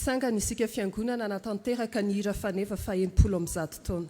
Hitsangana isika fiangonana natanteraka ny hira faneva 100 taona.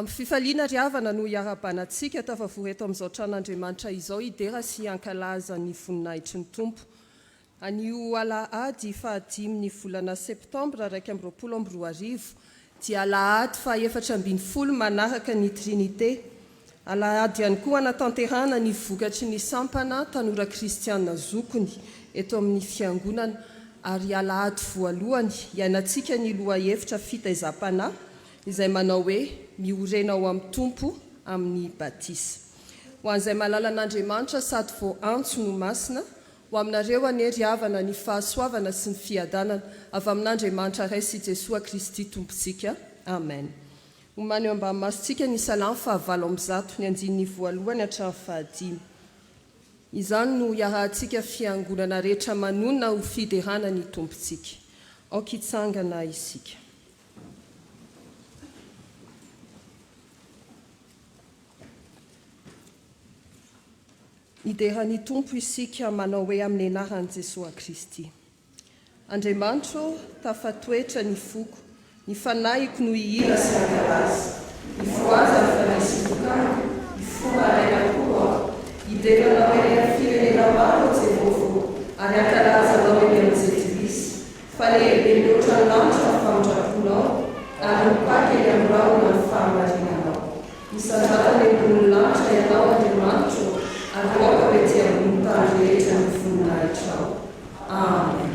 Amin'ny fifaliana riavana no iara-banantsika tafavory eto amin'izao tranon'Andriamanitra izao idera sy ankalaza ny voninahitry ny Tompo. Anio alahady 5 volana septambra 2022 dia alahady 470 manaraka ny Trinité. Alahady ihany koa anatanterahana ny vokatry ny sampana tanora kristiana zokony eto amin'ny fiangonana, ary alahady voalohany iainantsika ny lohahevitra fitaizam-panahy izay manao hoe miorena ao amin'ny Tompo amin'ny batisa. Ho an'izay malala an'Andriamanitra sady vao antso no masina, ho aminareo anery havana ny fahasoavana sy ny fiadanana avy amin'Andriamanitra Ray sy Jesosy Kristy Tompontsika. Amen. Homany eo ambany masontsika ny Salamo 5:1 ny andininy voalohany hatramin'ny 5. Izany no iarahantsika fiangonana rehetra manonona ho fiderana ny Tompontsika. Aoka hitsangana isika. Iderany Tompo isika manao hoe amin'ny anaran'i Jesosy Kristy. Andriamanitra, tafatoetra ny foko, ny fanahiko no ihira sy ankalaza, ny voaza ny fanahisibokana, ny fomba rainako iderana hoe firenena maro Jehovah, ary ankalaza nao eny amin'ny Jetisy, fa lehibe loatra ny lanitra famondraponao, ary mipaky eny am'raona ny fahamarinanao. Misandrana ny ambony lanitra ianao Andriamanitra, ary moka mety ambony tany rehetra ny voninahitra ao. Amen.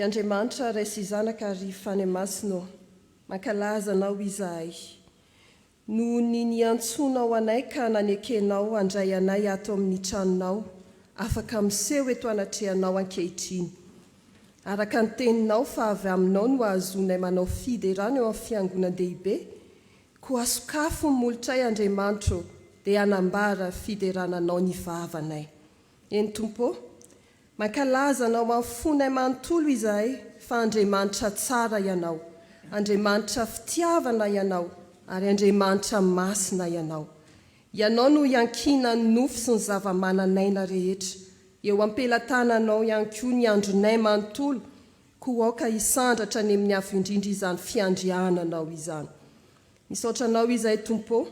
Andriamanitra raisy zanaka ary fany masino, mankalazanao izahay. No ny antsonao anay ka nanekenao andray anay ato amin'ny tranonao, afaka miseho eto anatrehanao ankehitriny. Araka ny teninao fa avy aminao no ahazonay manao fiderana eo amin'ny fiangonan-dehibe, ko asokafo ny molotray Andriamanitra dia anambara fiderananao ny vavanay. Eny Tompo, mankalazanao amin'ny fonay manontolo izahay fa Andriamanitra tsara ianao, Andriamanitra fitiavana ianao, ary Andriamanitra masina ianao. Ianao no iankina ny nofo sy ny zava-mananaina rehetra. Eo ampelantananao ihany koa ny andronay manontolo, koa aoka hisandratra ny amin'ny afo indrindra izany fiandriananao izany. Misaotra anao izahay Tompo,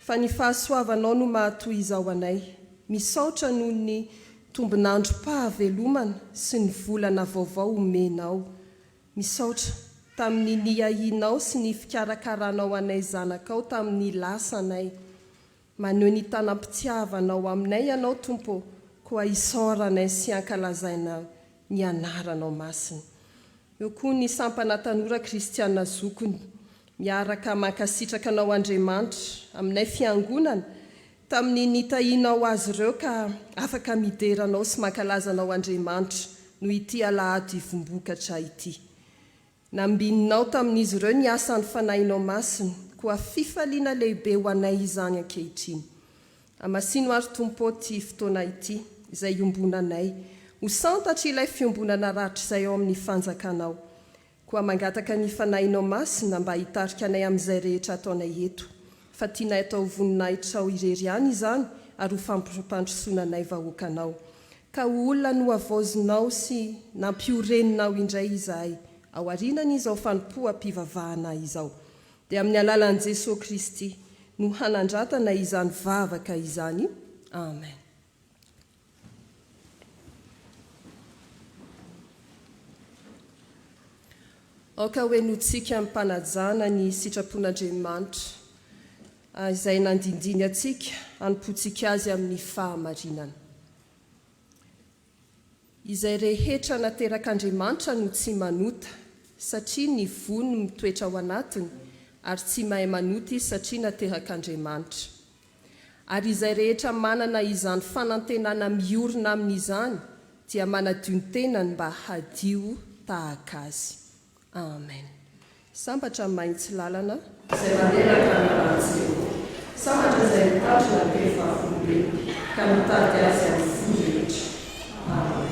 fa ny fahasoavanao no mahatoy izao anay. Misaotra noho ny tombonandro pahavelomana sy ny volana vaovao omenao. Misaotra tamin'ny niahinao sy ny fikarakaranao anay zanakao tamin'ny lasanay. Maneho ny tanam-pitiavanao aminay ianao Tompo, koa isaoranay sy ankalazainao ny anaranao masina. Eo koa ny sampana tanora Kristiana Zokony, miaraka mankasitraka anao Andriamanitra aminay fiangonana, tamin'ny nitahinao azy ireo ka afaka mideranao sy mankalazanao Andriamanitra no ity alahady ivombokatra ity. Nambininao tamin'izy ireo ny asan'ny fanahinao masina, koa fifaliana lehibe ho anay izany ankehitriny. Amasino ary Tompo ty fotoana ity izay iombonanay, ho santatra ilay fiombonana ratra izay ao amin'ny fanjakanao, koa mangataka ny fanahinao masina mba hitarika anay amin'izay rehetra ataonay eto, fa tianay atao voninahitra ao irery any izany ary ho fampandrosonanay vahoakanao. Ka olona no avozinao sy nampioreninao indray izahay, ao arinan'izao fanompoam-pivavahana izao. Dia amin'ny alalan'i Jesosy Kristy no hanandratana izany vavaka izany. Amen. Aoka hoe notsika mpanajana ny sitrapon'Andriamanitra, izay nandindiny atsika anompontsika azy amin'ny fahamarinana. Izay rehetra naterak'Andriamanitra no tsy manota satria ny vono mitoetra ao anatiny ary tsy mahay manota izy satria naterak'Andriamanitra. Ary izay rehetra manana izany fanantenana miorina amin'izany dia manadio ny tenany mba hadio tahaka azy. Amen. Sambatra mahitsy lalana izay maneraka ny rahantsika. Sambatra izay mitandrina ny fahafolobe ka mitady azy amin'ny folo rehetra. Amen.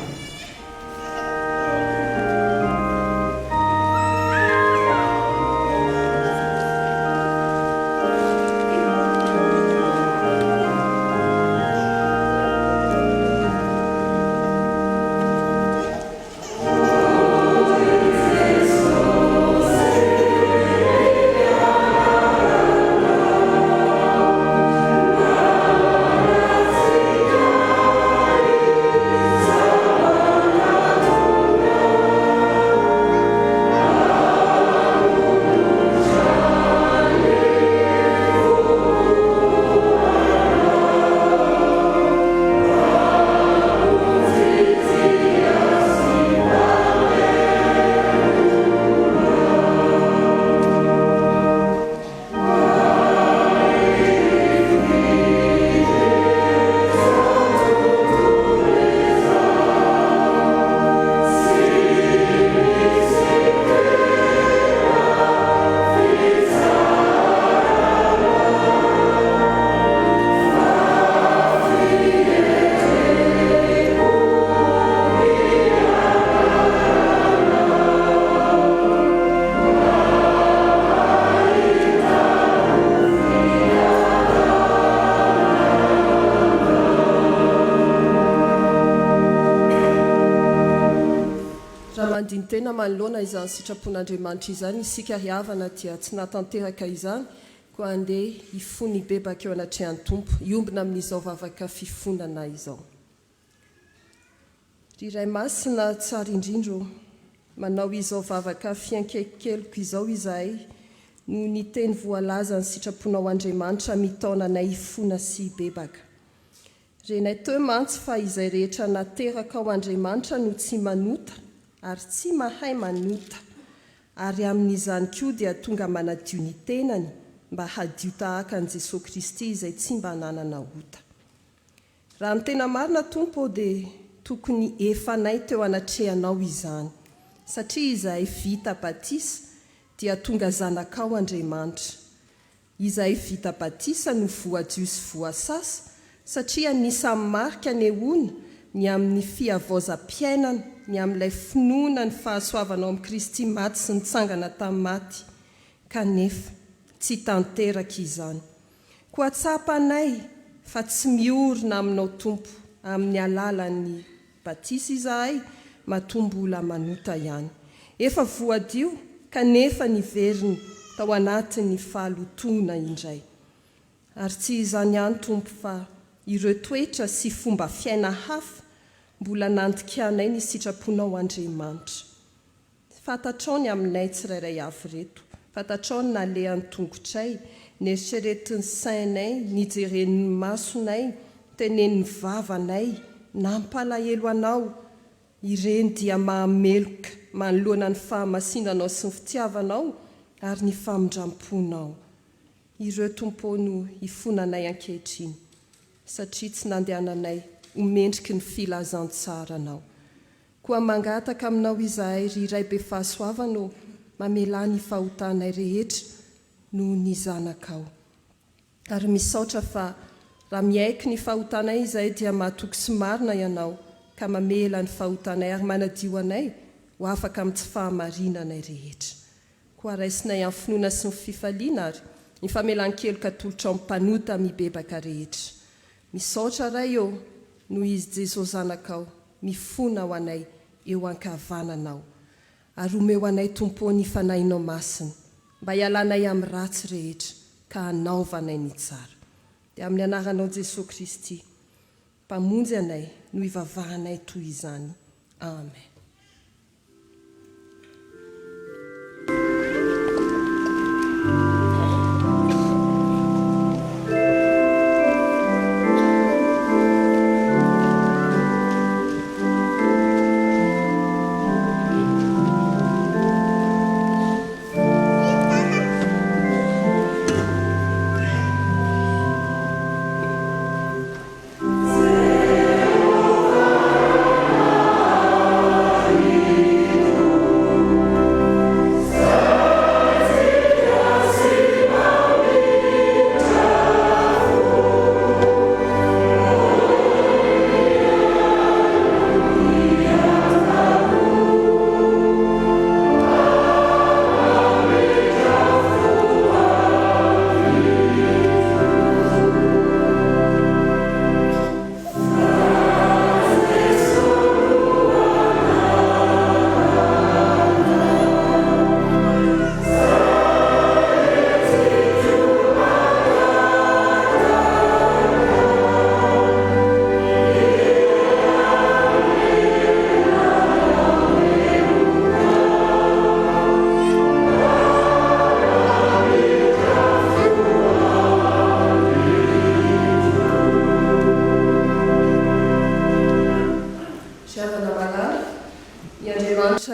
Tena manoloana izany sitrapon'Andriamanitra izany, isika riavana dia tsy natanteraka izany koa andeha hifony bebaka eo anatrehan'ny Tompo, iombina amin'izao vavaka fifonana izao. Iray masina tsara indrindro manao izao vavaka fiankekeliko izao izahay no ny teny voalaza ny sitraponao Andriamanitra mitaonanay hifona sy bebaka. Renay teo mantsy fa izay rehetra nateraka ao Andriamanitra no tsy manota ary tsy mahay manota, ary amin'izany koa dia tonga manadio ny tenany mba hadio tahaka an'i Jesosy Kristy izay tsy mba nanana ota. Raha ny tena marina Tompo dia tokony efanay teo anatrehanao izany, satria izahay vita batisa dia tonga zanakao Andriamanitra. Izahay vita batisa no voadio sy voasasa satria anisan'ny marika anehoana ny amin'ny fiavaozam-piainana, ny amin'ilay finoana ny fahasoavanao amin'ny Kristy maty sy nitsangana tamin'ny maty, kanefa tsy tanteraka izany. Koa tsapanay fa tsy miorina aminao Tompo, amin'ny alalan'ny batisa izahay mahatombo ola manota ihany. Efa voadio kanefa niveriny tao anatin'ny fahalotona indray. Ary tsy izany ihany Tompo fa ireo toetra sy fomba fiaina hafa mbola nandikanay ny sitraponao Andriamanitra. Fantatrao ny aminay tsirairay avy reto, fantatrao ny nalehan'ny tongotray, ny eritreretin'ny sainay, nijeren'ny masonay, tenen'ny vavanay, nampalahelo anao. Ireny dia mahameloka manoloana ny fahamasinanao sy ny fitiavanao ary ny famindramponao. Ireo Tompo no hifonanay ankehitriny, satria tsy nandehananay homendriky ny filazantsaranao. Koa mangataka aminao izahay iray be fahasoavano mamela ny fahotanay rehetra no ny zanakao. Ary misaotra fa raha miaiky ny fahotanay izahay dia mahatoky sy marina ianao ka mamela ny fahotanay ary manadio anay ho afaka amin'ny tsy fahamarinanay rehetra. Koa raisinay amin'ny finoana sy ny fifaliana ary ny famelan-keloka tolotra amin'ny mpanota mibebaka rehetra. Misaotra ray eo no izy Jesosy zanakao mifona ho anay eo ankavananao. Ary omeo anay Tompo ny fanahinao masina mba hialanay amin'ny ratsy rehetra ka hanaovanay ny tsara. Dia amin'ny anaranao Jesosy Kristy mpamonjy anay no hivavahanay toy izany. Amen.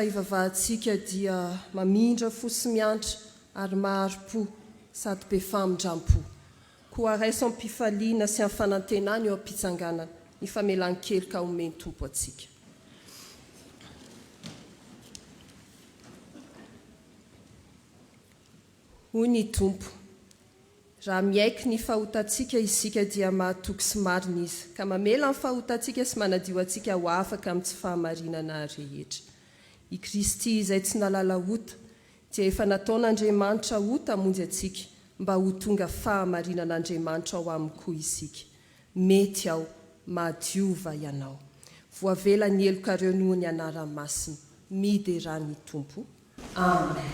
Andriamanitra ivavahantsika dia mamindra fo sy miantra ary maharo-po sady be famindram-po. Koa raisa am-pifaliana sy amin'ny fanantenana eo am-pitsanganana ny famelan-kely ka omeny tompo atsika. Hoy ny tompo, raha miaiky ny fahotantsika isika dia mahatoky sy marina izy, ka mamela ny fahotantsika sy manadio antsika ho afaka amin'ny tsy fahamarinana rehetra. I Kristy izay tsy nalala ota, dia efa nataon'Andriamanitra ota hamonjy antsika, mba ho tonga fahamarinan'Andriamanitra ao aminy koa isika. Mety aho, madiova ianao. Voavela ny elokareo noho ny anarany masina. Midy rany tompo. Amen.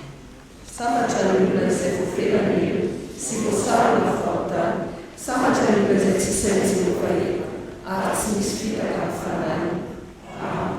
Sambatra ny olona izay voafela ny elo, sy voasary ny fahotany, sambatra ny olona izay tsy saintsy voafahelo, ary tsy misy fitaka ny fanany. Amen.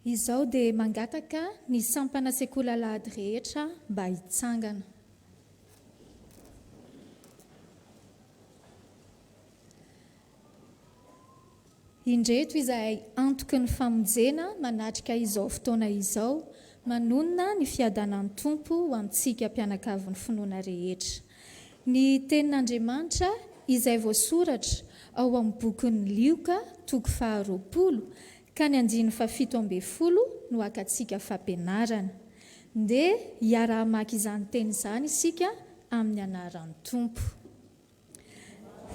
Izao dia mangataka ny sampana sekolalahady rehetra mba hitsangana. Indreto izay antoky ny famonjena manatrika izao fotoana izao, manonona ny fiadanan'ny tompo ho amintsika mpianakavin'ny finoana rehetra. Ny tenin'Andriamanitra izay voasoratra ao amin'ny bokin'ny Lioka, toko 20, ka ny 7:10 no akantsika fampianarana. Dia hiara-mamaky izany teny izany isika amin'ny anaran'ny tompo.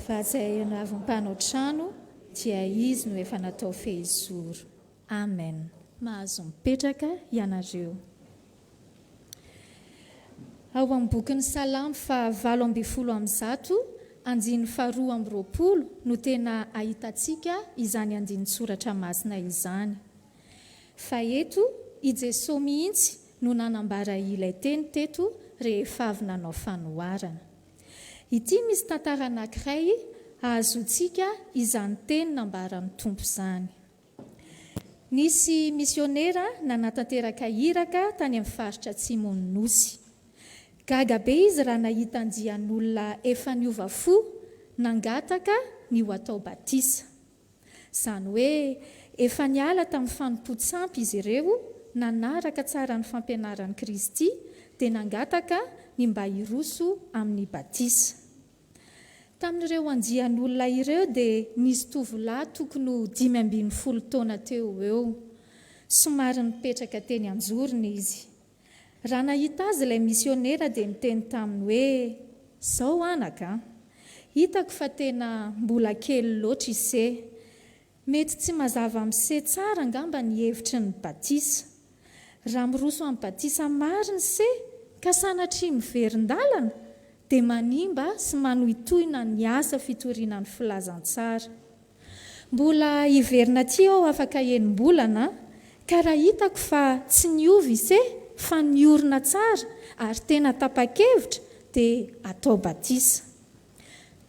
Fa izay navim-panao trano dia izy no efa natao fehizoro. Amen. Mahazo mipetraka ianareo. ao amin'ny bokin'ny salamy fa 8:20 andiny 2:20 no tena ahitantsika izany andiny soratra masina izany. Fa eto i Jesosy mihitsy no nanambara ilay teny teto rehefa avy nanao fanoharana. Ity misy tantara anankiray ahazontsika izany teny nambaran'ny tompo izany. Nisy misionera nanatanteraka iraka tany amin'ny faritra Atsimon'ny Nosy. Gaga be izy raha nahita andian'olona efa niova fo nangataka ny ho atao batisa. Izany hoe efa niala tamin'ny fanompo-tsampy izy ireo, nanaraka tsara ny fampianaran'i Kristy dia nangataka ny mba hiroso amin'ny batisa. Tamin'ireo andian'olona ireo dia nisy tovolahy tokony 15 taona teo eo. Somary nipetraka teny anjorony izy. Raha nahita azy ilay misionera dia niteny taminy hoe, "Zao anaka, hitako fa tena mbola kely loatra ise. Mety tsy mazava amin'ise tsara angamba ny hevitry ny batisa. Raha miroso amin'ny batisa mariny se ka sanatria miverin-dalana dia manimba sy manohitohina ny asa fitoriana ny filazantsara. Mbola hiverina aty aho afaka enim-bolana, ka raha hitako fa tsy niovy ise fa niorina tsara ary tena tapa-kevitra dia atao batisa."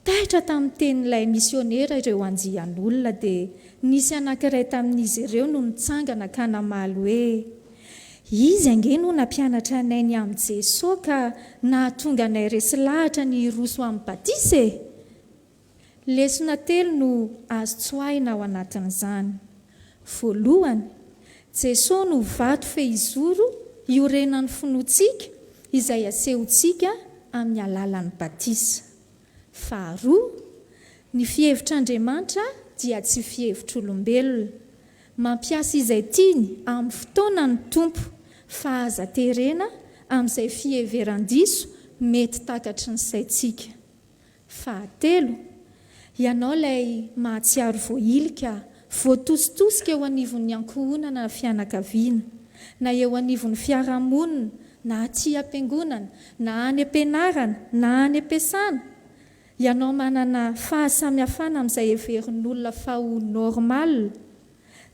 Taitra tamin'ny tenin'ilay misionera ireo andian'olona dia nisy anankiray tamin'izy ireo no nitsangana ka namaly hoe, "Izy ange no nampianatra anay ny amin'ny Jesosy ka nahatonga anay resy lahatra ny roso amin'ny batisa e." Lesona telo no azo tsoahina ao anatin'izany. Voalohany, Jesosy no vato fehizoro iorenan'ny finoantsika izay asehontsika amin'ny alalan'ny batisa. Faharoa, ny fihevitr'Andriamanitra dia tsy fihevitr'olombelona. Mampiasa izay tiany amin'ny fotoanany tompo fa aza terena amin'izay fiheveran-diso mety takatry ny saintsika. Fahatelo, ianao ilay mahatsiaro voailika, voatositosika eo anivon'ny ankohonana fianakaviana, na eo anivon'ny fiarahamonina, na aty am-piangonana, na any am-pianarana, na any am-piasana. Ianao manana fahasamihafana amin'izay heverin'olona fa ho normal.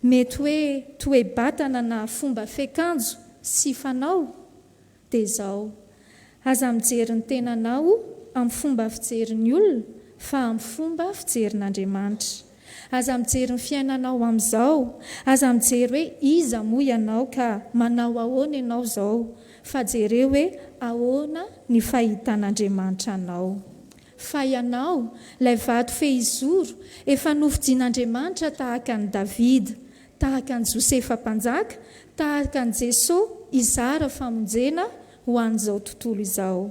Mety hoe toe-batana na fomba fiakanjo sy fanao dia izao. Aza mijery ny tenanao amin'ny fomba fijerin'ny olona fa amin'ny fomba fijerin'Andriamanitra. Aza mijery ny fiainanao amin'izao, aza mijery hoe iza moa ianao ka manao ahoana ianao izao, fa jereo hoe ahoana ny fahitan'Andriamanitra anao. Fa ianao, ilay vato fehizoro, efa nofidian'Andriamanitra tahaka ny Davida, tahaka ny Josefa mpanjaka, tahaka ny Jesosy izara famonjena ho an'izao tontolo izao.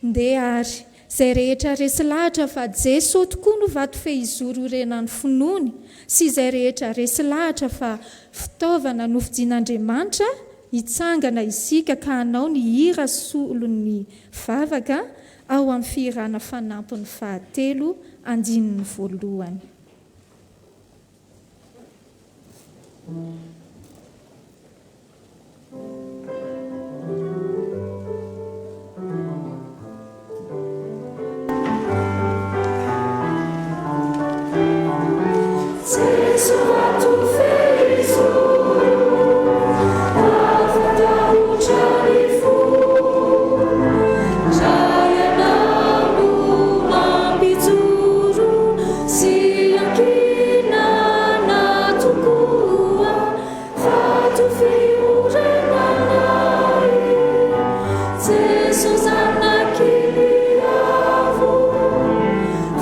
Ndeha ary, izay rehetra resy lahatra fa Jesosy tokoa no vato fehizoro irenan'ny finoany, sy izay rehetra resy lahatra fa fitaovana nofidian'Andriamanitra, hitsangana isika ka hanao ny hira solon'ny vavaka ao amin'ny fihirana fanampin'ny fahatelo andininy voalohany.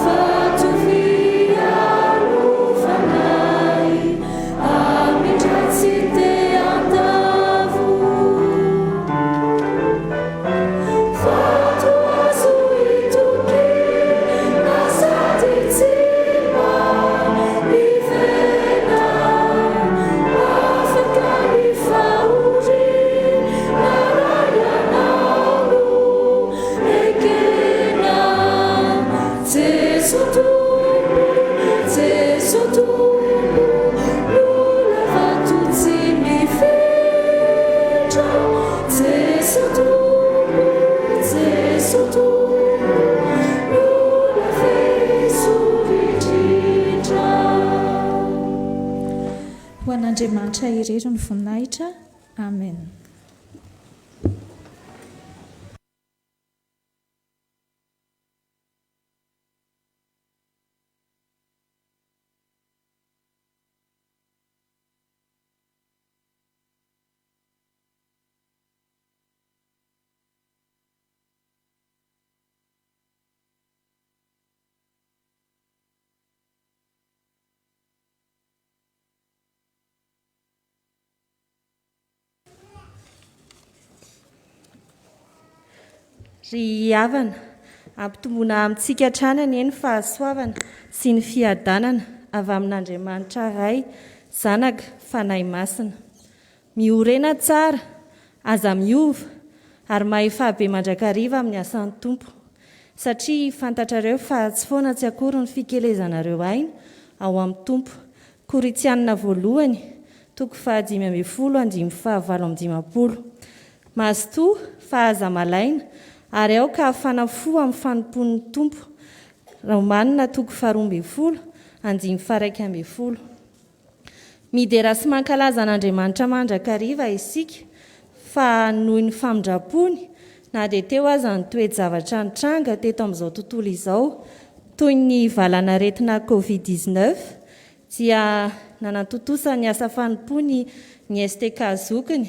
Fatu via lufanai N'Andriamanitra irery ny voninahitra. Amen. Ry havana, ampitomboana amintsika tranany eny fahasoavana sy ny fiadanana avy amin'Andriamanitra ray, zanaka fanahy masina. Miorena tsara, aza miova, ary mahefabe mandrakariva amin'ny asan'ny tompo. Satria fantatrareo fa tsy foana tsy akory ny fikelezanareo aina ao amin'ny tompo. Korintianina voalohany, 5:15-20. Mazotoa fa aza malaina, ary ao ka fanafo amin'ny fanompon'ny tompo. Romanina 12:20. Midera sy mankalaza an'Andriamanitra mandrakariva isika, fa noho ny famindrapony, na dia teo aza ny toe-javatra nitranga teto amin'izao tontolo izao, toy ny valana aretina Covid-19, dia nanantotosa ny asa fanompony ny STK zokiny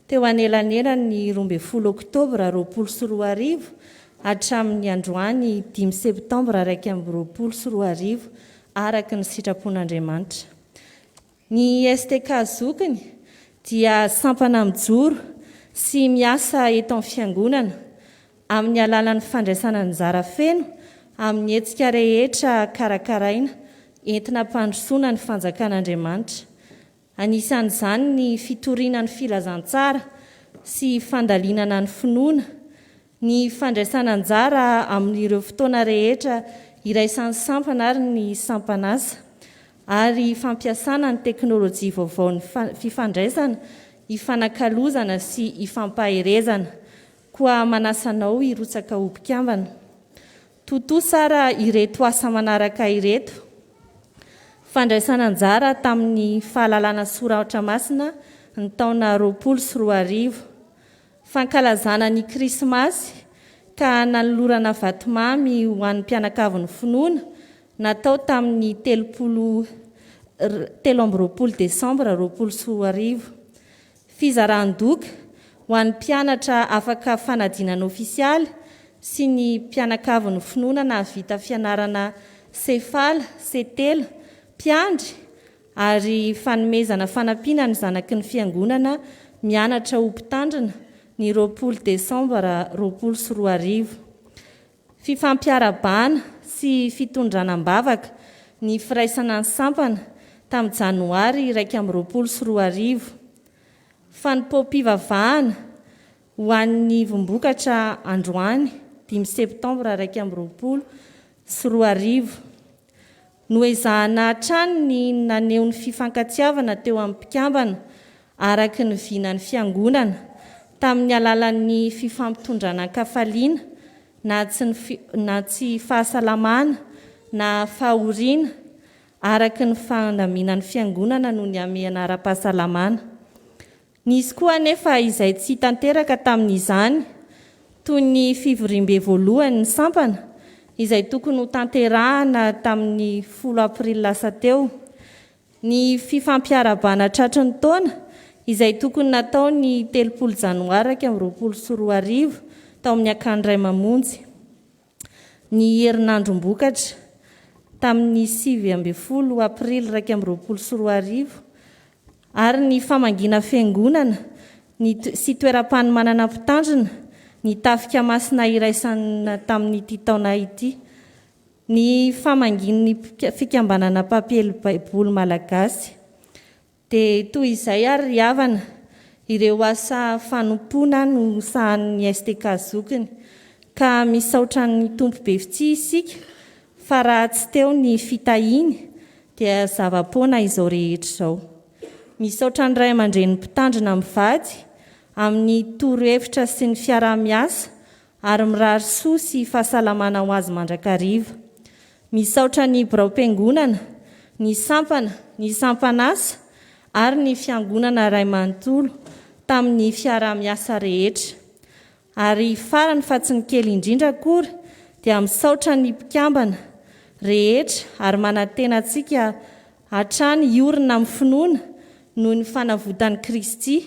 teo anelanelany 12 Oktobra 2020 hatramin'ny androany 5 Septambra 2020 araka ny sitrapon'Andriamanitra. Ny STK zokiny dia sampana mijoro sy miasa eto amin'ny fiangonana amin'ny alalan'ny fandraisana anjara feno amin'ny hetsika rehetra karakaraina entina mpandrosoana ny fanjakan'Andriamanitra. Anisan'izany ny fitoriana ny filazantsara sy fandalinana ny finoana, ny fandraisana anjara amin'ireo fotoana rehetra iraisan'ny sampana ary ny sampanasa, ary fampiasana ny teknôlôjia vaovao ny fifandraisana, ifanakalozana sy ifampaherezana, koa manasanao hirotsaka ho mpikambana. Totoa sara ireto asa manaraka ireto: fandraisana anjara tamin'ny fahalalana soratra masina ny taona 2020, fankalazana ny krismasy ka nanolorana vatomamy ho an'ny mpianakavin'ny finoana natao tamin'ny 13 Desambra 2020, fizaran-doka ho an'ny mpianatra afaka fanadinana ofisialy sy ny mpianakavin'ny finoana na vita fianarana sefala, setela, mpiandry, ary fanomezana fanampiana ny zanaky ny fiangonana mianatra ho mpitandrina ny 20 Desambra 2020, fifampiarabana sy fitondranam-bavaka ny firaisana ny sampana tamin'ny Janoary 2020, fanompoam-pivavahana ho an'ny vombokatra androany 5 Septambra 2020, noezahana hatrany ny naneho ny fifankatsiavana teo amin'ny mpikambana araky ny vinan'ny fiangonana tamin'ny alalan'ny fifampitondranan-kafaliana na tsy fahasalamana na fahoriana araky ny fandaminan'ny fiangonana no ny amehana ara-pahasalamana. Nisy koa anefa izay tsy tanteraka tamin'izany, toy ny fivorimbe voalohany ny sampana izay tokony ho tanterahana tamin'ny 10 April lasa teo, ny fifampiarabana tratry ny taona izay tokony natao ny 3 Janoary 2020 tao amin'ny akandro ray mamonjy, ny herinandrom-bokatra tamin'ny 9 April 2020, ary ny famangina fiangonana sy toeram-panomanana mpitandrina ny tafika masina iraisana tamin'ity taona ity, ny famangin'ny fikambanana papely baiboly malagasy. Dia toy izay ary ry havana, ireo asa fanompoana no sahan'ny STK zokiny, ka misaotra ny tompo be fitsia isika fa raha tsy teo ny fitahiny dia zava-poana izao rehetra izao. Misaotra ny ray aman-dren'ny mpitandrina mivady amin'ny toro-hevitra sy ny fiarah-miasa ary mirary soa sy fahasalamana ho azy mandrakariva. Misaotra ny birao-piangonana, ny sampana, ny sampanasa ary ny fiangonana ray manontolo tamin'ny fiara-miasa rehetra. Ary farany fa tsy ny kely indrindra kory dia misaotra ny mpikambana rehetra ary manantena antsika hatrany iorina amin'ny finoana noho ny fanavotan'i Kristy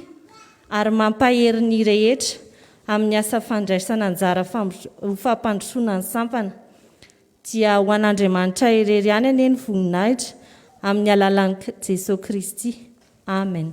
ary mampahery ny rehetra amin'ny asa fandraisana anjara fampandrosoana ny sampana. Dia ho an'Andriamanitra irery ihany anie ny voninahitra amin'ny alalan'i Jesosy Kristy. Amen.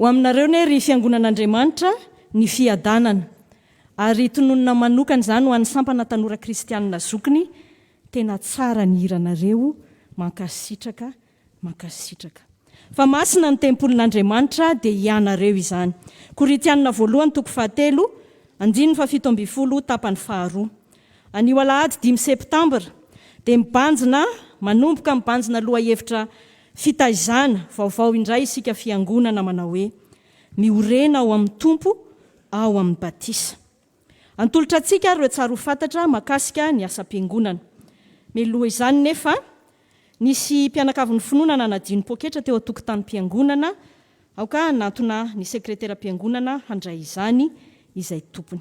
Ho aminareo ne ry fiangonan'Andriamanitra ny fiadanana ary tononona manokana izany ho an'ny sampana tanora kristianina zokiny tena tsara ny hiranareo mankasitraka. Fa masina ny tempolin'Andriamanitra dia ianareo izany. Koritianina 1:7 tapany 2. Anio alahady 5 septambra dia manomboka mibanjina loha hevitra fitaizana vaovao indray isika fiangonana manao hoe miorena ao amin'ny tompo ao amin'ny batisa. Antolotra antsika ireo tsara ho fantatra makasika ny asam-piangonana. Miloha izany nefa nisy mpianakavin'ny finoana nadiny poketra teo an-tokotanim-piangonana aoka natona ny sekretera-piangonana handray izany izay tompony.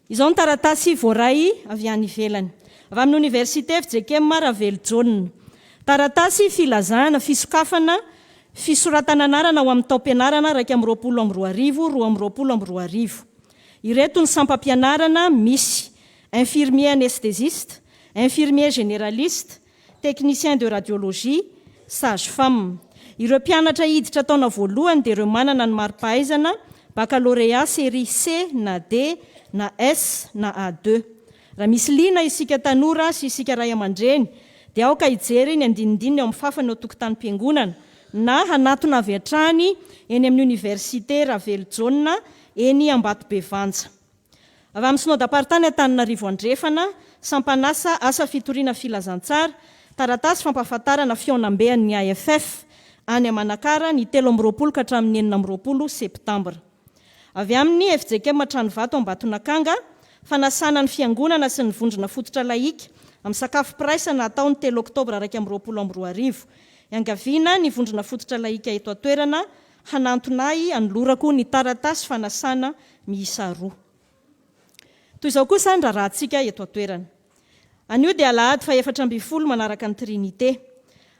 Izao ny taratasy voaray avy any ivelany avy amin'ny Université FJKM Raveljohn. Taratasy filazana fisokafana fisoratana anarana ao amin'ny taom-pianarana 2022. Ireto ny sampam-pianarana misy infirmier anesthésiste, infirmier généraliste, technicien de radiologie, sage-femme. Ireo mpianatra hiditra taona voalohany dia ireo manana ny mari-pahaizana baccalauréat série C na D na S na A2. Raha misy lina isika tanora sy isika ray aman-dreny dia aoka hijery ny andinindininy ao amin'ny fafana ao tokotanim-piangonana na hanatona avy hatrany eny amin'ny Université Raveljohn eny Ambatobevanja. Avy amin'ny synodam-paritany Antananarivo Andrefana, sampanasa asa fitoriana filazantsara, taratasy fampahafantarana fionambean'ny AFF any Manakara ny 13 ka hatramin'ny 14 septambra. Avy amin'ny FJKM Tranovato Ambatonakanga, fanasana ny fiangonana sy ny vondrona fototra laika amin'ny sakafo piraisana ataony 3 oktobra 2022. Iangaviana ny vondrona fototra laika eto atoerana hanantonay anolorako ny taratasy fanasana miisa 2. Toy izao kosa ny rahantsika eto atoerana. Anio dia alahady fa 14 manaraka ny Trinité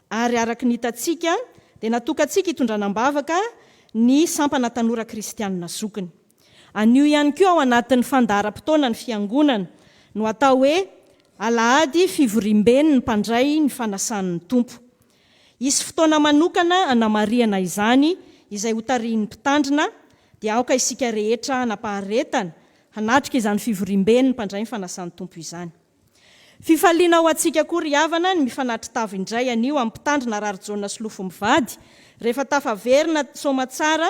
ary araka ny hitatsika dia natokantsika hitondranam-bavaka ny sampana tanora kristianina zokiny. Anio ihany koa ao anatin'ny fandaharam-potoana ny fiangonana no atao hoe alahady fivoriam-beny ny mpandray ny fanasan'ny tompo. Isy fotoana manokana anamariana izany izay ho tarihin'ny mpitandrina dia aoka isika rehetra anapaharetana hanatrika izany fivoriam-beny ny mpandray ny fanasan'ny tompo izany. Fifaliana ao antsika koa ry havana ny mifanatry tavy indray anio amin'ny mpitandrina Rarjona sy Lofomivady rehefa tafaverina somatsara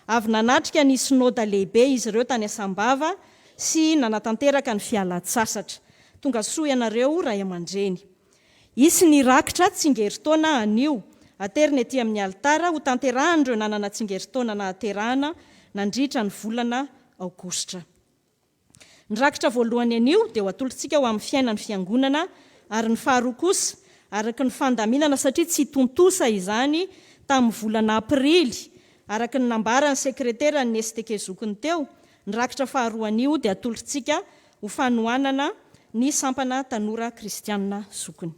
avy nanatrika ny synoda lehibe izy ireo tany Asambava sy nanatanteraka ny fialan-tsasatra. Tonga soa ianareo ray aman-dreny. Isy ny rakitra tsingeritaona anio aterina ety amin'ny altara ho tanterahan'ireo nanana tsingeritaona na aterahana nandritra ny volana Aogositra. Ny rakitra voalohany anio dia ho atolontsika ho amin'ny fiainan'ny fiangonana ary ny faharoa kosa araka ny fandaminana satria tsy tontosa izany tamin'ny volana Aprily araka ny nambaran'ny sekretera ny STK zokiny teo. Ny rakitra faharoa anio dia atolontsika ho fanohanana ny sampana tanora kristianina zokiny.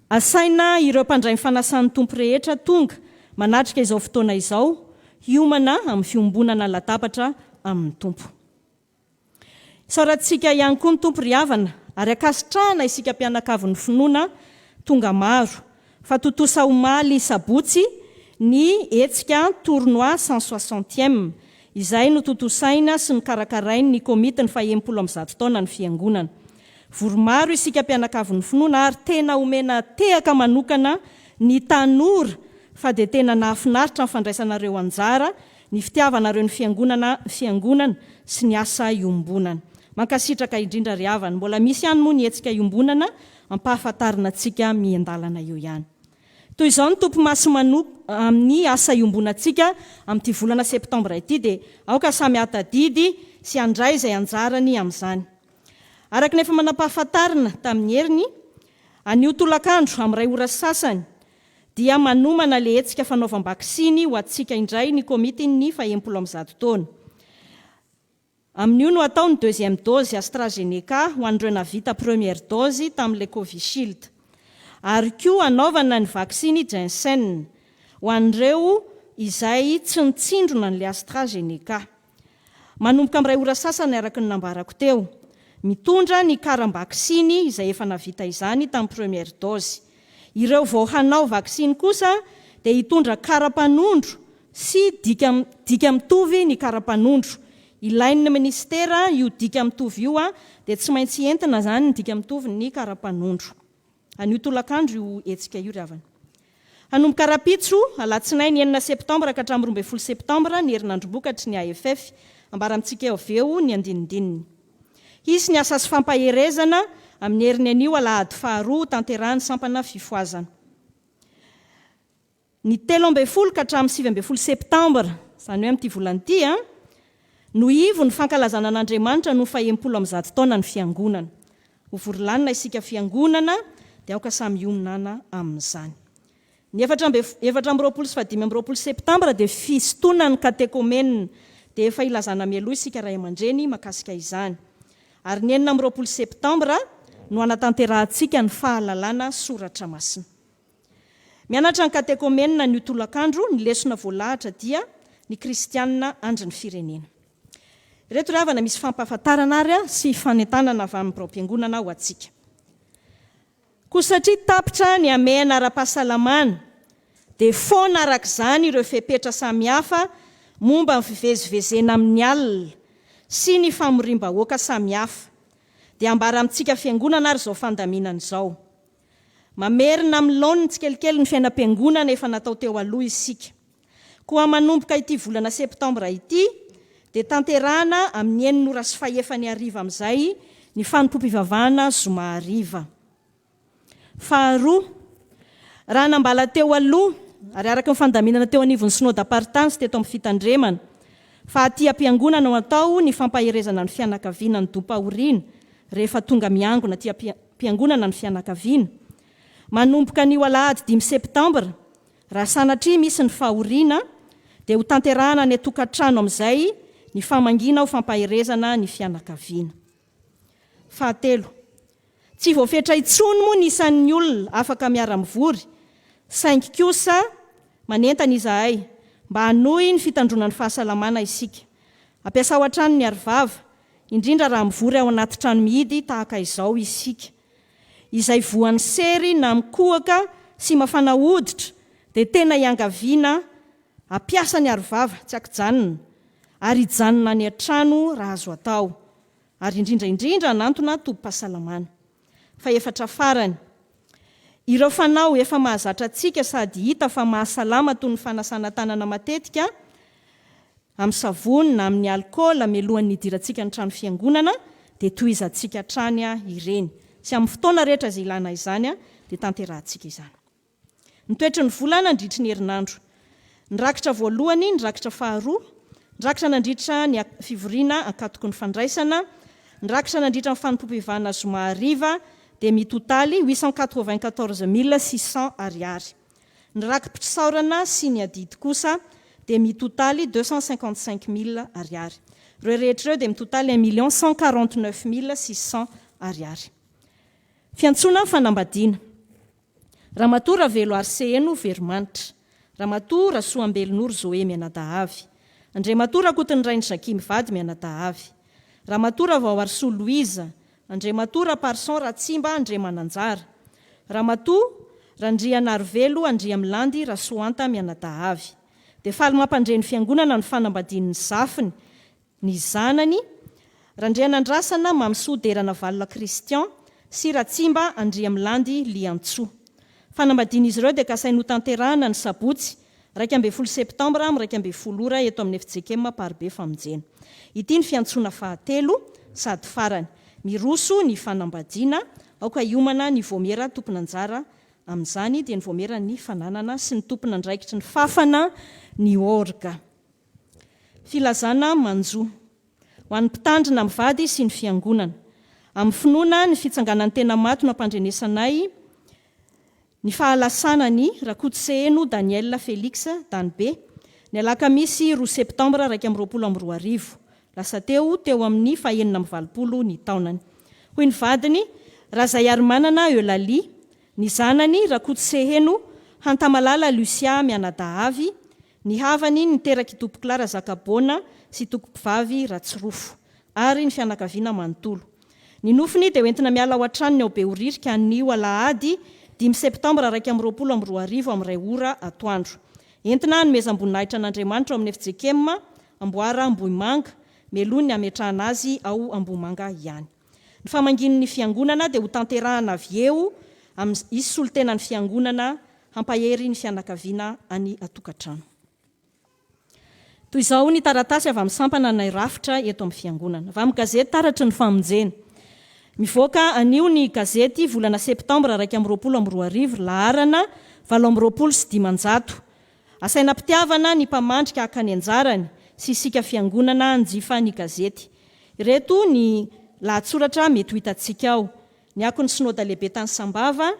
Asaina ireo mpandray fanasan'ny tompo rehetra tonga manatrika izao fotoana izao hiomana amin'ny fiombonana latabatra amin'ny tompo. Isaorantsika ihany koa ny tompo ry havana ary akasitrahana isika mpianakavin'ny finoana tonga maro fa totosa omaly sabotsy ny etsika tournoi 160e izay no totosaina sy ny karakarainy ny komity ny 110 taona ny fiangonana. Voromaro isika mpianakavin'ny finoana ary tena omena tehaka manokana ny tanora fa dia tena nahafinaritra ny fandraisanareo anjara ny fitiavanareo ny fiangonana sy ny asa iombonana. Mankasitraka indrindra ry havana, mbola misy ihany moa ny etsika iombonana ampahafantarina antsika miandalana eo ihany. Toy izao ny tompo maso amin'ny asa iombonantsika amin'ity volana septambra ity dia aoka samy atadidy sy andray izay anjarany amin'izany. Araka nefa manam-pahafantarina tamin'ny heriny, anio tolakandro amin'ny 2 ora sasany dia manomana le etsika fanaovam-bakisiny ho antsika indray ny komitiny 110 taona. Amin'io no atao ny 2e dose AstraZeneca ho an'ireo navita première dose tamin'ilay Covishield. Ary koa anaovana ny vaksiny Janssen ho an'ireo izay tsy nitsindrona n'ilay AstraZeneca. Manomboka amin'ny 2 ora sasany araka ny nambarako teo. Mitondra ny karam-baksiny izay efa navita izany tamin'ny première dose. Ireo vao hanao vaksiny kosa dia hitondra karam-panondro sy dika mitovy ny karam-panondro ilain'ny ministera io dika mitovy io dia tsy maintsy entina zany ny dika mitovy ny kara-panondro. Anio tolakandro io etsika io ry havana. Hanomboka rapitso alatsinainy 9 septambra ka hatramin'ny 12 septambra ny herinandrom-bokatry ny AFF ambara amintsika eo avy eo ny andinindininy. Isy ny asa sy fampaherezana amin'ny heriny anio alahady faharoa tanterahany sampana fifoazana. Ny 13 ka hatramin'ny 17 septambra, zany hoe amin'ity volan'ity no ivo ny fankalazana an'Andriamanitra no fahempolo amin'ny 100 taona ny fiangonana. Ho vorolanina isika fiangonana dia aoka samy iominana amin'izany. Ny 14 septambra dia fisotonan'ny katekomenina dia efa ilazana mialoha isika ray aman-dreny makasika izany. Ary ny 19 septambra no anatanterantsika ny fahalalana soratra masina. Mianatra ny katekomenina ny tolakandro, ny lesona voalahatra dia ny kristianina andry ny firenena. Ireto ry havana misy fampahafantarana ary sy fanentanana avy amin'ny birao-piangonana ho antsika. Koa satria tapitra ny amena ara-pahasalamana dia foana arak'izany ireo fepetra samihafa momba ny fivezivezena amin'ny alina sy ny famorim-bahoaka samihafa dia ambara amintsika fiangonana ary izao fandaminana izao. Mamerina amin'ny laoniny tsikelikely ny fiainam-piangonana efa natao teo aloha isika. Koa manomboka ity volana septambra ity dia tanterahana amin'ny 9/5 amin'izay ny fanompom-pivavahana zoma-hariva. Faharoa, raha nambala teo aloha ary araka ny fandaminana teo anivon'ny synodam-paritany sy teto amin'ny fitandremana fa aty am-piangonana no atao ny fampaherezana ny fianakaviana ny dom-pahoriana rehefa tonga miangona aty am-piangonana ny fianakaviana. Manomboka ny alahady 5 septambra, raha sanatria misy ny fahoriana dia ho tanterahana ny tokantrano amin'izay ny famangina ho fampaherezana ny fianakaviana. Fahatelo, tsy voafetra intsony moa ny isan'ny olona afaka miara-mivory, saingy kosa manentana izahay mba hanohy ny fitandronan'ny fahasalamana isika. Ampiasa ao an-trano ny arivava, indrindra raha mivory ao anaty trano mihidy tahaka izao isika. Izay voan'ny sery na mikohaka sy mafana hoditra dia tena iangaviana ampiasa ny arivava tsy akijanona ary hijanona ny an-trano raha azo atao ary indrindraindrindra nantona tobim-pahasalamana. Fa efatra farany, ireo fanao efa mahazatra antsika sady hita fa mahasalama toy ny fanasana tanana matetika amin'ny savony na amin'ny alikaola mialohan'ny hidirantsika ny trano fiangonana dia tohizantsika hatrany ireny. Sy amin'ny fotoana rehetra izay ilana izany dia tanterahantsika izany. Ny toetry ny volana nandritry ny herinandro. Ny rakitra voalohany, ny rakitra faharoa, ny rakitra nandritra ny fivoriana ankatoky ny fandraisana, ny rakitra nandritra ny fanompom-pivavahana zoma-hariva dia mitotaly 894 600 ariary. Ny rakim-pisaorana sy ny adidy kosa dia mitotaly 255 000 ariary. Ireo rehetra ireo dia mitotaly 1 149 600 ariary. Fiantsona fanambadiana. Ramatora Velo Arseno Veromanitra. Ramatora Soambelonoro Zoe Mianadahavy. Andriamatora Kotinirainy Zakimy Vady Mianadahavy. Ramatora Vaoarso Louisa. Andriamatora Parson Ratsimba Andriamananjara. Ramatoa Randria Narvelo Andria Milandy Rasoanta Mianadahavy. Dia faly mampandreny fiangonana ny fanambadian'ny zafiny, ny zanany, Randria Nandrasana Mamsoderana Valona Kristian sy Ratsimba Andria Milandy Liantsoa. Fanambadian'izy ireo dia kasainy ho tanterahana ny sabotsy 12 septambra amin'ny 12 ora eto amin'ny FJKM Parobe Famonjena. Ity ny fiantsona fahatelo sady farany. Miroso ny fanambadiana, aoka iomana ny voamera tomponanjara amin'izany dia ny voamera ny fananana sy ny tomponandraikitry ny fafana ny orga. Filazana manjo ho an'ny mpitandrina amin'ny vady sy ny fiangonana. Amin'ny finoana ny fitsanganan'ny tena maty no ampandrenesanay ny fahalasana-ny Rakotseheno Daniel Félix Danbe ny alakamisy 2 septambra 2022. Lasa teo amin'ny 420 ny taonany. Hoy ny vadiny Razay Arimanana Eulalie, ny zanany Rakotseheno Hantamalala Lucia Mianadahavy, ny havany ny teraky Topo Klara Zakabona sy Tokopivavy Ratsirofo ary ny fianakaviana manontolo. Ny nofiny dia entina miala ao an-trano ny ao Behoririka ny alahady 5 septambra 2022 amin'ny 2 ora atoandro. Entina nomezam-boninahitra an'Andriamanitra ao amin'ny FJKM Amboara Ambohimanga melony ametrahana azy ao Ambomanga ihany. Ny famangin'ny fiangonana dia ho tanterahana avy eo isy solontenan'ny fiangonana hampahery ny fianakaviana any atokantrano. Toy izao ny taratasy avy amin'ny sampana nay rafitra eto amin'ny fiangonana. Avy amin'ny gazety taratry ny famonjena. Mivoaka anio ny gazety volana septambra 2022 laharana 720. Asaina mpitiavana ny mpamandrika hakany anjarany sy isika fiangonana anjifa ny gazety. Ireto ny lahatsoratra mety ho hitantsika ao. Ny akon'ny synôda lehibe tany Sambava,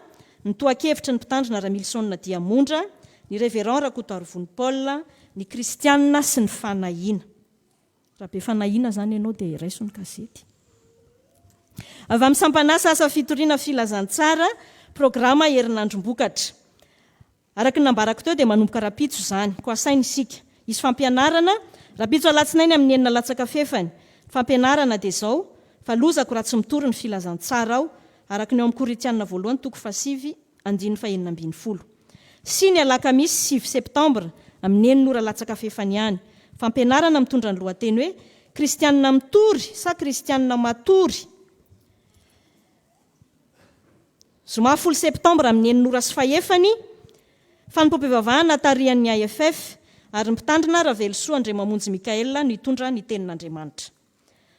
ny toakevitry ny mpitandrina Ramilson Diamondra, ny révérend Rakotoarivony Paul, ny kristianina sy ny fanahiana. Raha be fanahiana zany ianao dia raiso ny gazety. Avy amin'ny sampanasa asa fitoriana filazantsara, programa herinandrom-bokatra. Araky nambarako teo dia manomboka rapitso zany, ko asaina isika. Isy fampianarana, rapitso alatsinainy amin'ny enina latsaka fefany. Fampianarana dia zao, fa lozako raha tsy mitory ny filazantsara ao, araky ny eo amin'ny Koritianina voalohany toko 7:4. Sy ny alakamisy 9 septambra amin'ny 9 latsaka fefany ihany. Fampianarana mitondra ny lohateny hoe kristianina mitory sa kristianina matory. Zoma 10 septambra amin'ny 9:05, fanimpom-pivavahana tarihan'ny AFF ary mpitandrina Ravelsoa Andriamamonjy Mikaela nitondra ny tenin'Andriamanitra.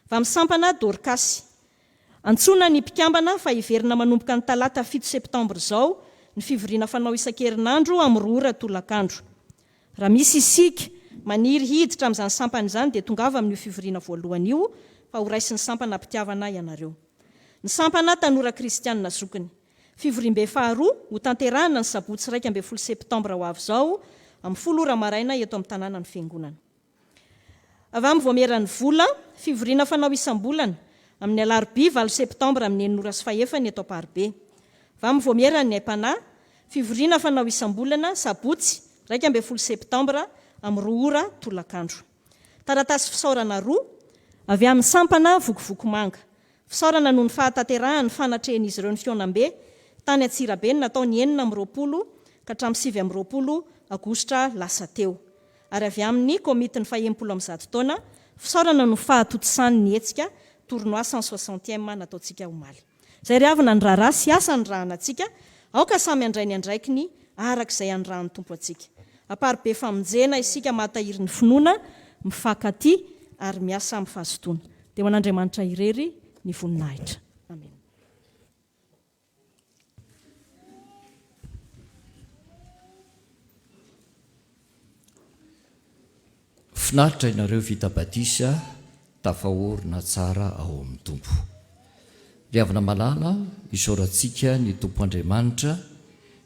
Va misampana Dorcas. Antsona ny mpikambana fa iverina manomboka ny talata 7 septambra zao ny fivoriana fanao isan-kerinandro amin'ny 2 ora tolakandro. Raha misy isika maniry hiditra amin'izany sampana izany dia tongava amin'io fivoriana voalohany io fa ho raisy ny sampana mpitiavana ianareo. Ny sampana tanora kristianina zokiny. Fivoriam-be faharoa ho tanterahana ny sabotsy 12 septambra ho avy zao amin'ny 10 ora maraina eto amin'ny tanàna ny fiangonana. Avy amin'ny voameran'ny vola, fivoriana fanao isam-bolana amin'ny alarobia 9 septambra amin'ny 9:05 eto Aparibe. Avy amin'ny voameran'ny Epana, fivoriana fanao isam-bolana sabotsy 12 septambra amin'ny 2 ora tolakandro. Taratasy fisaorana roa avy amin'ny sampana vokovoko manga. Fisaorana noho ny fahatanterahany fanatrehan'izy ireo ny fionam-be tany Antsirabe natao ny 9 ka hatramin'ny 7 Aogositra lasa teo. Ary avy amin'ny komitiny 110 taona, fisaorana no fahatotosany ny hetsika tournois 160e nataontsika omaly. Zay ry avina ny raharaha sy asa ny rahanantsika, aoka samy andray ny andraikiny arak'izay andrahan'ny tompo antsika. Aparibe famonjena isika mahatahiry ny finoana, mifankaty ary miasa amin'ny fahazotoana. Dia ho an'Andriamanitra irery ny voninahitra. Amen. Finaritra ianareo vita batisa tafaorina tsara ao amin'ny tompo. Riavana malala isaorantsika ny tompo Andriamanitra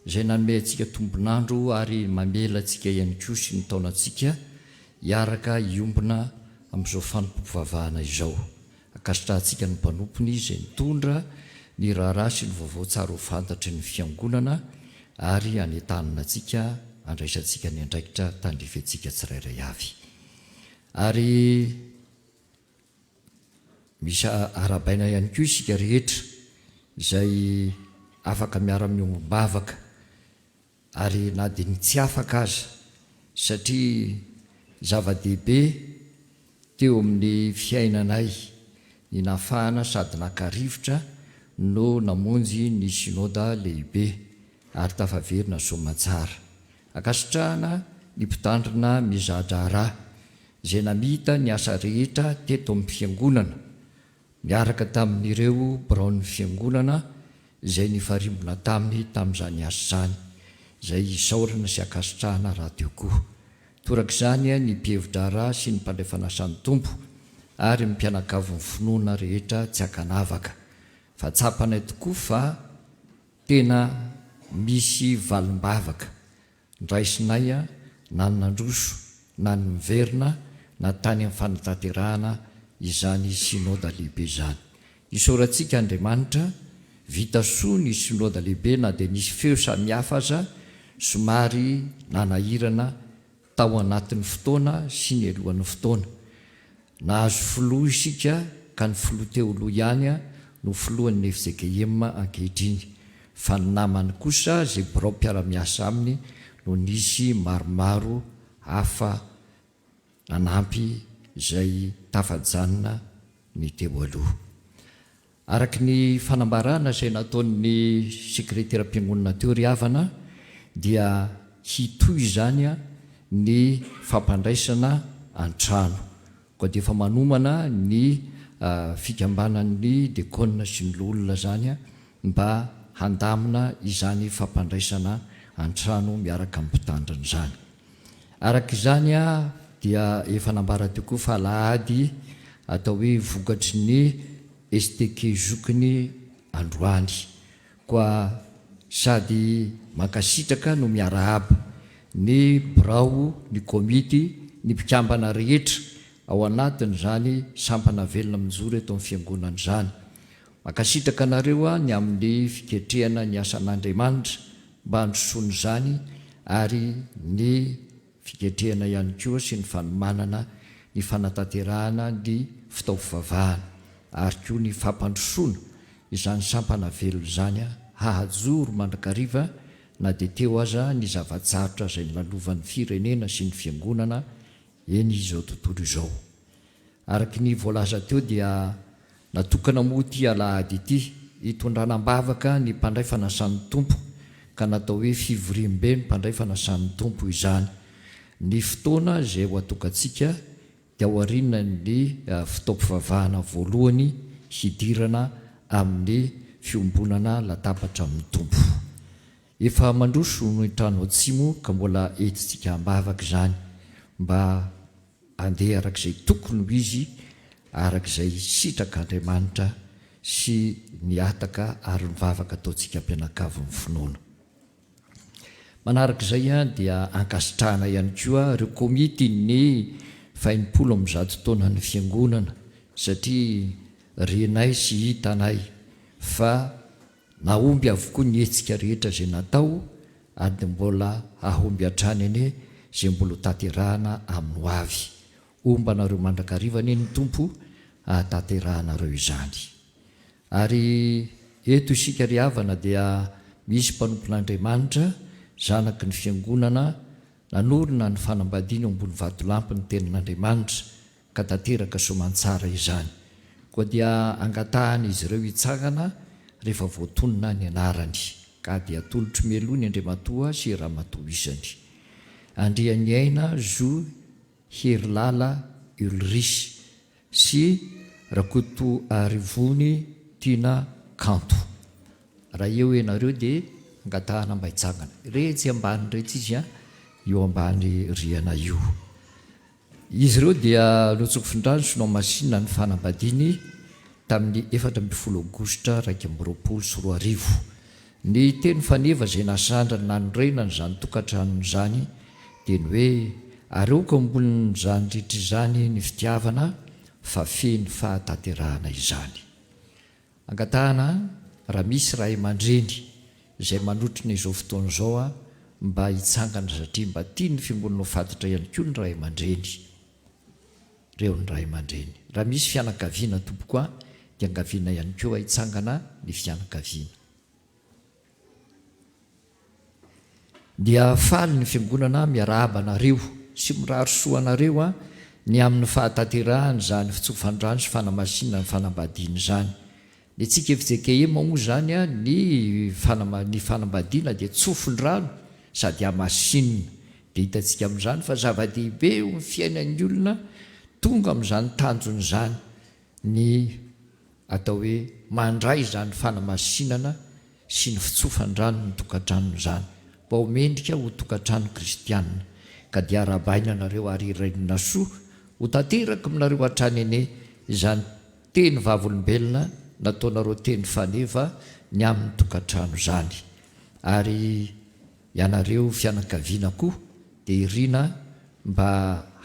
izay nanome antsika tombonandro ary mamela antsika ihany koa sy ny taonantsika hiaraka iombona amin'izao fanompom-pivavahana izao. Akasitrahantsika ny mpanompony izay mitondra ny raharaha sy ny vaovao tsara ho fantatry ny fiangonana ary anetanana antsika andraisantsika ny andraikitra tandrifentsika tsirairay avy. Ary misy arabaina ihany koa isika rehetra izay afaka miara-miombavaka ary na dia ny tsy afaka aza satria zava-dehibe teo amin'ny fiainanay ny nafahana sady nakarivotra no namonjy ny synôda lehibe ary tafaverina somatsara. Akasitrahana ny mpitandrina mizadrara izay namita ny asa rehetra teto amin'ny fiangonana miaraka tamin'ireo biraon'ny fiangonana izay nifarimbona tamin'izany asa izany izay isaorana sy akasitrahana radio koa. Torak'izany ny mpihevidrara sy ny mpandrefanasany tompo ary mpianakavy ny finoana rehetra tsy akanavaka fa tsapanay tokoa fa tena misy valim-bavaka nraisinay na nandroso na niverina na tany amin'ny fanatanterahana izany synôda lehibe izany. Isaorantsika Andriamanitra vita soa ny synôda lehibe na dia nisy feo samihafa aza somary nanahirana tao anatin'ny fotoana sy ny alohan'ny fotoana. Nahazo filoha isika ka ny filoha teo aloha ihany no filohan'ny FJKM ankehitriny fa ny namany kosa izay birao mpiara-miasa aminy no nisy maromaro hafa nanampy izay tafajanona ny teo aloha. Araky ny fanambarana izay nataon'ny sekretera-mpiangonana teo ry havana dia hitoy izany ny fampandraisana an-trano, koa dia efa manomana ny fikambanan'ny dekona sy ny olona zany mba handamina izany fampandraisana an-trano miaraka amin'ny mpitandrina izany. Araka izany dia efa nambara teo koa fa Alahady atao hoe vokatry ny STK zokiny Androany, koa sady makasitraka no miarahaba ny birao, ny komity, ny mpikambana rehetra ao anatiny zany sampana velona mijoro eto amin'ny fiangonana izany. Makasitraka anareo ny amin'ny fiketrehana ny asan'Andriamanitra mba handrosoana izany, ary ny fiketrehana ihany koa sy ny fanomanana ny fanatanterahana ny fitaovavahana, ary koa ny fampandrosoana izany sampana velona izany hahajoro mandrakariva na dia teo aza ny zavatsarotra izay nilalovan'ny firenena sy ny fiangonana eny izao tontolo izao. Araky ny voalaza teo dia natokana moa ity Alahady ity hitondranam-bavaka ny mpandray fanasan'ny tompo, ka natao hoe fivoriam-be ny mpandray fanasan'ny tompo izany. Ny fotoana izay ho atokantsika dia aoriana ny fitaompivavahana voalohany hidirana amin'ny fiombonana latabatra amin'ny tompo. Efa mandroso ny trano atsimo ka mbola entintsika hambavaka izany mba andeha arak'izay tokony ho izy, arak'izay sitrak'Andriamanitra sy niataka ary nivavaka ataontsika mpianakavy ny finoana. Manarak'izay dia ankasitrahana ihany koa ireo komity ny 100 taona ny fiangonana, satria renay sy hitanay fa nahomby avokoa ny hetsika rehetra izay natao, ary mbola ahomby hatrany ane izay mbola taterahana amin'ny ho avy. Ombanareo mandrakariva anie ny tompo taterahanareo izany. Ary eto isika ry havana dia misy mpanompon'Andriamanitra, zanaky ny fiangonana, nanorina ny fanambadiana ambony vatolampy ny tenin'Andriamanitra ka tanteraka soamantsara izany, koa dia angatahana izy ireo hitsangana rehefa voatonona ny anarany, ka dia atolotry meloa ny Andriamatoa sy Ramatoa isany. Andrian'ny aina zo Herilala Ulrich sy Rakoto Arivony Tina Kanto. Raha eo ianareo dia angatahana mba hitsangana retsy ambany rehetra izy eo ambany riana io. Izy ireo dia notsokofin-drano sonao masina ny fanambadiany tamin'ny 14 Aogositra 2024. Ny teny faneva izay nasandrana nanorenana izany tokantrano izany dia ny hoe areoka ambonin'izany rehetra izany ny fitiavana fa feny fahatanterahana izany. Angatahana raha misy ray aman-dreny izay manotrina izao fotoana izao mba hitsangana, satria mba tia ny fiangonana ho fatotra ihany koa ny ray aman-dreny, reo ny ray aman-dreny. Raha misy fianakaviana tompoka dia angaviana ihany koa hitsangana ny fianakaviana. Dia faly ny fiangonana miarahaba anareo sy miraro soa anareo ny amin'ny fahatanterahana izany fitsofan-drano sy fanamasinana ny fanambadiana izany. Ny tsika FJKM moa zany ny fanambadiana dia tsofon-drano sady amasinina, dia hitantsika amin'izany fa zava-dehibe eo ny fiainan'ny olona tonga amin'izany tanjony izany ny atao hoe mandray izany fanamasinana sy ny fitsofan-drano ny tokantrano izany, mba ho mendrika ho tokantrano kristianina. Ka dia arabaina anareo ary irainina soa ho tanteraka aminareo hatrany ene izany teny vavolombelona nataonareo teny faneva ny amin'ny tokantrano izany. Ary ianareo fianakaviana koa dia irina mba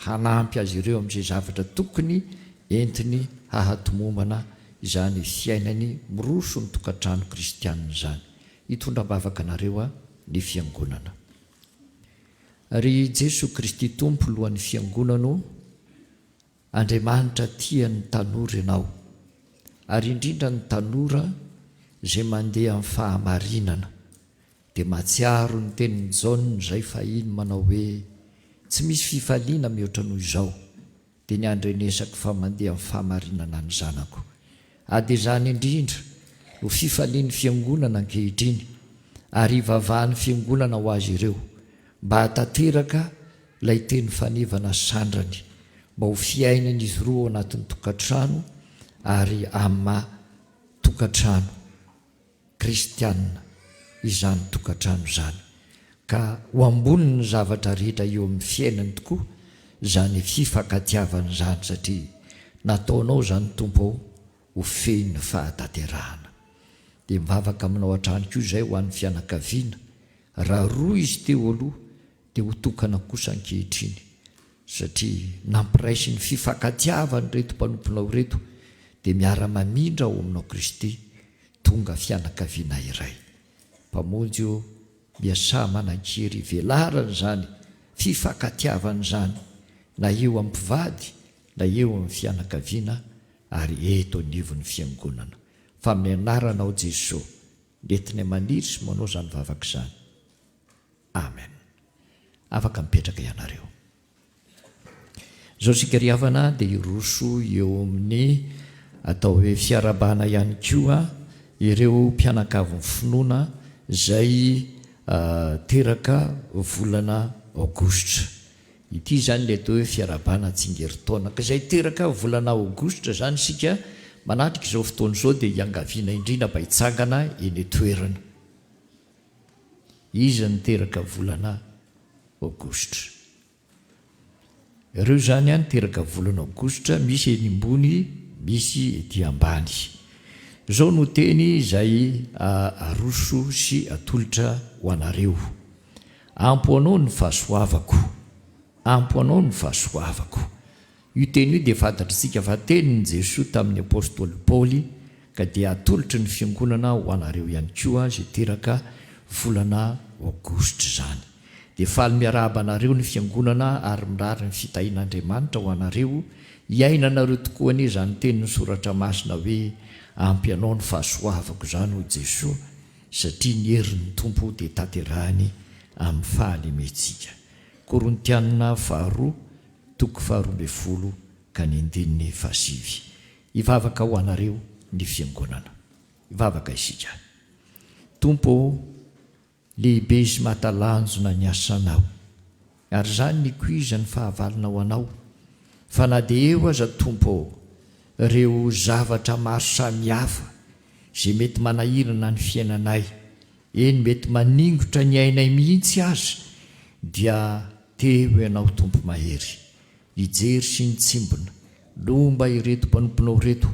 hanampy azy ireo amin'izay zavatra tokony entiny hahatomombana izany fiainany miroso ny tokantrano kristianina izany. Hitondra-bavaka anareo ny fiangonana. Ry Jesu Kristy Tompo lohan'ny fiangonana, Andriamanitra tia ny tanora ianao, ary indrindra ny tanora izay mandeha amin'ny fahamarinana, dia matsiaro ny tenin'ny Jaona izay fahiny manao hoe tsy misy fifaliana mihoatra noho izao, dia ny andrenesako fa mandeha amin'ny fahamarinana ny zanako ady izany indrindra ho fifalian'ny fiangonana ankehitriny ary ivavahan'ny fiangonana ho azy ireo mba hatateraka ilay teny fanivana sandrany mba ho fiainan'izy roa ao anatin'ny tokantrano ary amma tokantrano kristianina izany tokantrano izany ka ho amboniny ny zavatra rehetra eo amin'ny fiainany tokoa zany fifankatiavana izany satria nataonao zany tompo ao ho feny fahataterahana dia mivavaka aminao hatrany koa izay ho an'ny fianakaviana raha roa izy teo aloha dia ho tokana kosa ankehitriny satria nampiraisy ny fifankatiavany reto mpanomponao reto dia miara-mamindra ao aminao Kristy tonga fianakaviana iray mpamonjy io miasa manan-kery velarana zany fifankatiavana zany na eo amin'ny mpivady na eo amin'ny fianakaviana ary eto anivon'ny fiangonana fa amin'ny anaranao Jesosy nentinay maniry sy manao zany vavaka izany amen. Afaka mipetraka ianareo. Zao sikariavana dia iroso eo amin'ny atao hoe fiarabana ihany koa ireo mpianakavy finoana izay teraka volana aogositra. Ity zany le atao hoe fiarabana tsingeritaona ka izay teraka volana aogositra zany sika manatrika izao fotoana izao dia iangaviana indrindra mba hitsangana eny toerana. Izy ny teraka volana aogositra. Ireo zany any teraka volana aogositra misy eny ambony misy ety ambany. Izao no teny izay aroso sy atolotra ho anareo. Ampo anao ny fahasoavako. Ampo anao ny fahasoavako. Io teny io dia fantatritsika fa tenin'i Jesosy tamin'ny apôstôly Paoly ka dia atolotry ny fiangonana ho anareo ihany koa izay teraka volana aogositra izany. Dia faly miarahaba anareo ny fiangonana ary mirary ny fitahin'Andriamanitra ho anareo hiaina anareo tokoa anie izany tenin'ny soratra masina hoe ampy anao ny fahasoavako izany ho Jesosy satria ny herin'ny Tompo dia tanterahany amin'ny fahalemetsika. Korintianina 2:12 ka ny 9:7. Ivavaka ho anareo ny fiangonana. Ivavaka isika. Tompo lehibe sy mahatalanjona ny asanao ary zany ny kuizany fahavalonao anao fa na dia eo aza Tompo reo zavatra maro samihafa izay mety manahirana ny fiainanay eny mety maningotra ny ainay mihitsy aza dia teo ianao Tompo mahery hijery sy ny tsimbona lomba ireto mpanomponao reto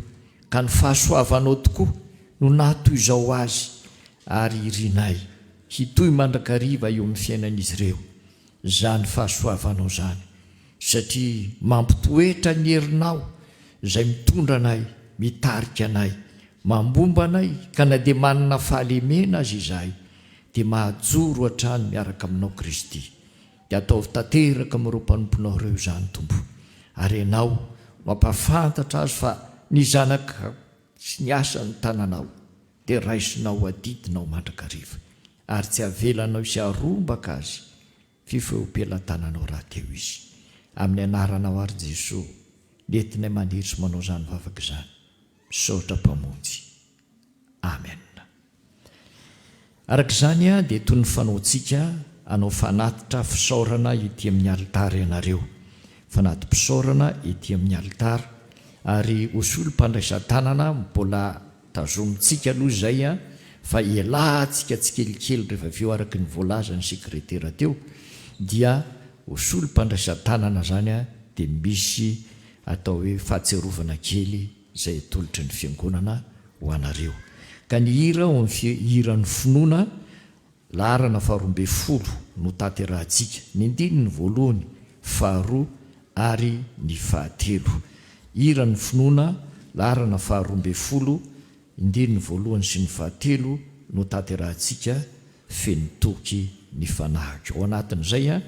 ka ny fahasoavanao tokoa no natoy izao azy ary irinay hitoy mandrakariva eo amin'ny fiainan'izy ireo zany fahasoavanao zany satria mampitoetra ny herinao izay mitondra anay mitarika anay mambomba anay ka na dia manana fahalemena azy izahay dia mahajoro hatrany miaraka aminao Kristy dia ataovy tanteraka amin'ireo mpanomponao ireo izany Tompo ary ianao mampafantatra azy fa ny zanaka sy ny asan'ny tananao dia raisinao adidinao mandrakariva ary tsy avelanao sy arombaka azy fifeom-pelantananao raha teo izy amin'ny anaranao ary Jesosy nentinay maniry sy manao zany vavaka izany misaotra mpamonjy amen. Araka izany dia toy ny fanaontsika anao fanatitra fisaorana ety amin'ny alitara ianareo fanatim-pisaorana ety amin'ny alitara ary osolo mpandraisan-tanana mbola tazomintsika aloha izay fa ialahantsika tsikelikely rehefa aveo araka ny voalazany sekretera teo dia osolo mpandraisan-tanana zany dia misy atao hoe fahatserovana kely izay atolotry ny fiangonana ho anareo ka ny hira hiran'ny finoana larana 12 no tanterahantsika ny 1 2 ary ny 3 hiran'ny finoana larana 12 1 sy ny 3 no tanterahantsika feny toky ny fanahaka ao anatin'izay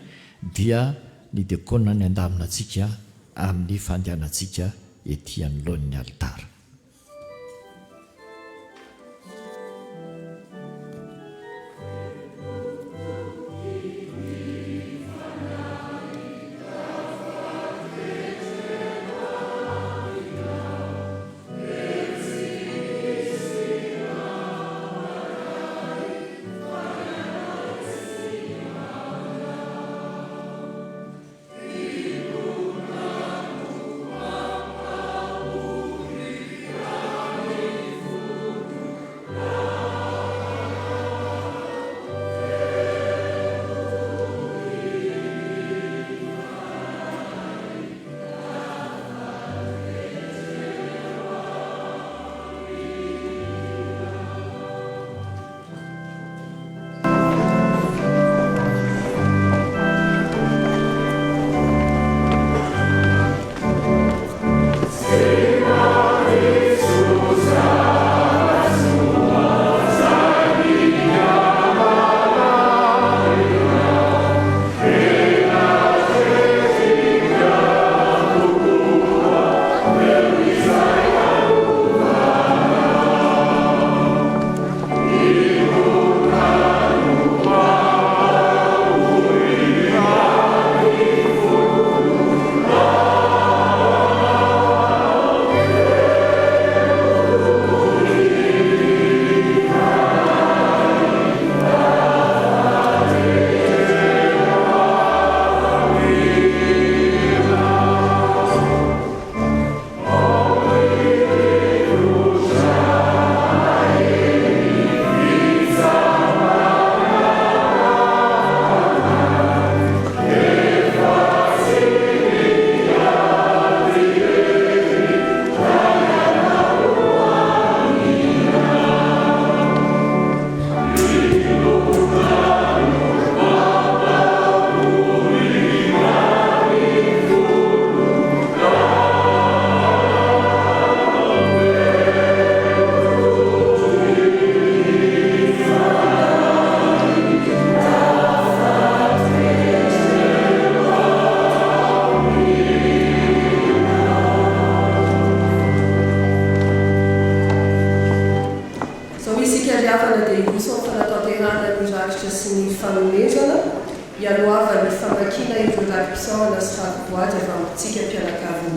dia ny dekona ny andaminantsika amin'ny fandehanantsika ety anoloan'ny alitara.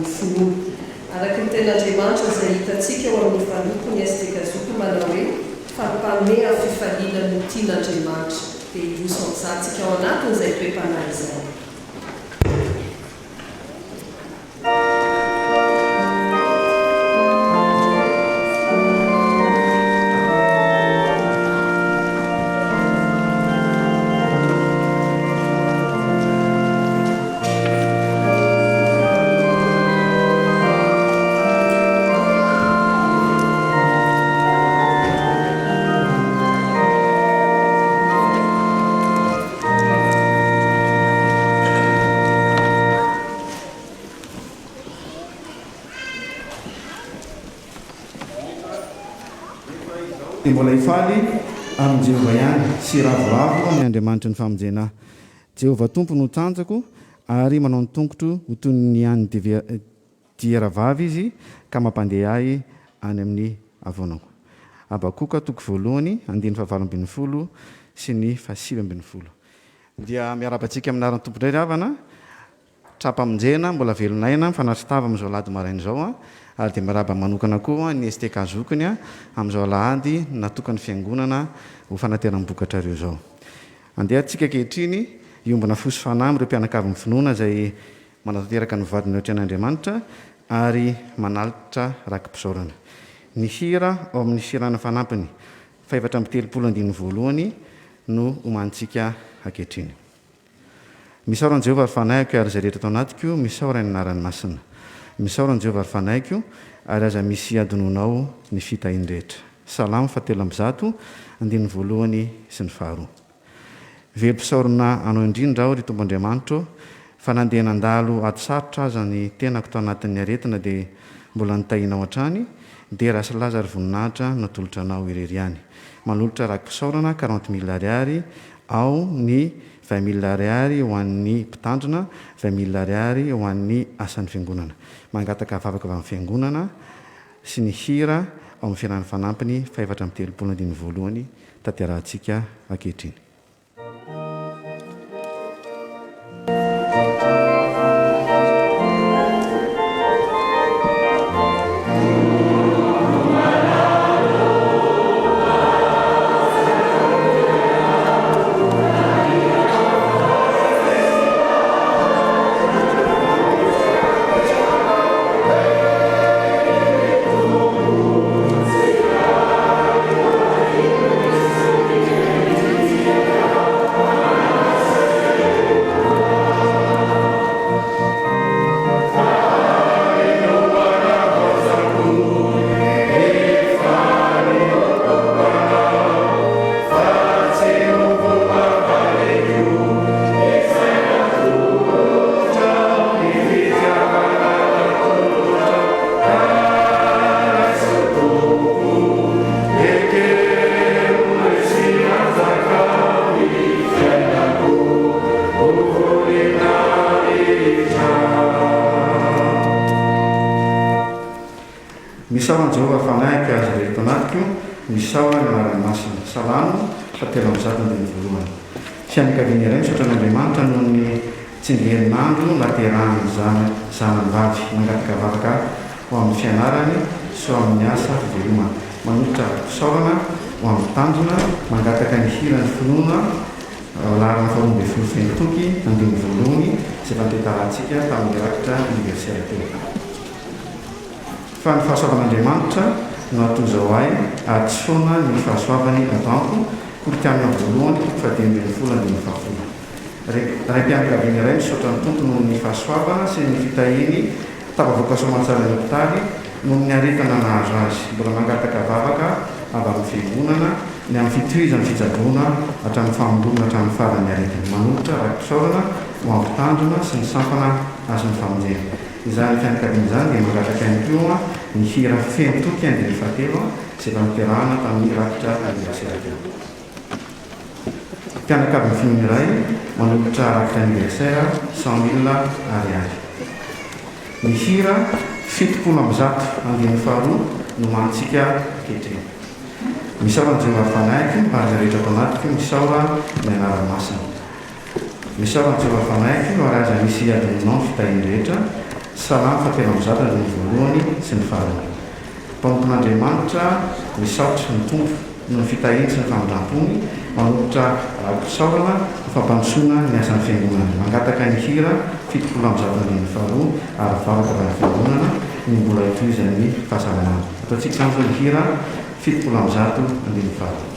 amin'ny finoana. Araka ny ten'Andriamanitra izay hitantsika eo amin'ny valopony STKZOK manao hoe fampame amin'ny fifaliana no tian'Andriamanitra, dia irosantsika ao anatin'izay toe-panahy izay. dia mbola hifaly amin'ny Jehova ihany sy ravoravo ny Andriamanitra ny famonjena. Jehova tompo no tsanjako ary manao ny tongotro ho toy ny any dieravavy izy ka mampandeha ahy any amin'ny avonako. Habakoka toko voalohany 7:20 sy ny 7:20. Dia miarabantsika aminaran'ny tompo indray ravana trapamonjena mbola velonaina mifanatritava amin'izao alahady maraina izao ary dia miaraba manokana koa ny STKZOK-ny amin'izao alahady natokany fiangonana ho fanateram-bokatra ireo izao. Andeha antsika ankehitriny iombona fosy fanahy amin'ireo mpianakavy ny finoana izay manatanteraka ny vadiny ohatran'Andriamanitra ary manalitra rakim-pisaorana. Ny hira ao amin'ny firana fanampiny 4:30 no homantsika ankehitriny. Misaoran'i Jehovah ary fanahiko ary izay rehetra tao anatiko, misaora ny anarany masina. Misaoran'i Jehovah ary fanahiko ary aza misy adononao ny fitahiny rehetra. Salamo 7:1 sy ny 2. Velom-pisaorana anao indrindra aho ry Tompandriamanitra, fa nandeha nandalo ady sarotra aza ny tenako tao anatin'ny aretina dia mbola nitahinao hatrany, dia raha sy laza ary voninahitra natolotra anao irery ihany. Manolotra rakim-pisaorana 40,000 ariary ao ny 20,000 ariary ho an'ny mpitandrina, 20,000 ariary ho an'ny asan'ny fiangonana. Mangataka vavaka avy amin'ny fiangonana sy ny hira ao amin'ny fiarahana fanampiny 4:30 tanterahantsika ankehitriny. Misaoran'i Jehovah fanahiko azy rehetra tao anatiko, misaora ny anarany masina. Salamo 7:1. Fianakaviana iray misaotra an'Andriamanitra noho ny tsingerinandro naterahany zanany vavy, mangataka vavaka ho amin'ny fianarany sy ho amin'ny asa fivelomana. Manolotra fisaorana ho amin'ny tanjona, mangataka ny hirany finoana larana 4:20 izay fantetarahitsika tamin'ny rakitra oniversiara teo. Fa ny fahasoavan'Andriamanitra no atozao ahy ary tsy foana ny fahasoavany atampo, Korinthiana voalohany 10:20. Ray mpianakaviana iray misaotra ny tompo noho ny fahasoavana sy ny fitahiny tapa-voaka soamantsara ny hopitaly noho ny aretina nahazo azy. Mbola mangataka vavaka avy amin'ny fiangonana ny amin'ny fitohizan'ny fitsaboana hatramin'ny famondorona hatramin'ny farany aretina. Manolotra rakim-pisaorana ho amin'ny mpitandrina sy ny sampana azon'ny famonjena. Izany fianakaviana izany dia mangataka ihany koa ny hira feno toky 1:7 izay famiterahana tamin'ny rakitra aniversera teo. Mpianakavy ny finoana iray manolotra rakitra aniversera 100,000 ariary. Ny hira 7:2 no mantsika ankehitriny. Misaoran'i Jehovah fanahiko ary rehetra tao anatiko, misaora ny anarany masina. Misaoran'i Jehovah fanahiko ary aza misy adononao ny fitahiny rehetra. salamy fatelo am'zata ny voalohany sy ny faharoa mpampon'andriamanitra misaotry ny tompo no ny fitahiny sy ny famindram-pony manolotra rakosaorana fampandrosoana ny asan'ny fiangonana mangataka ny hira 7 faharoa ary vavaka va ny fiangonana ny mbola itoizan'ny fahasalamana ataontsika am'izao ny hira 7 faharoa.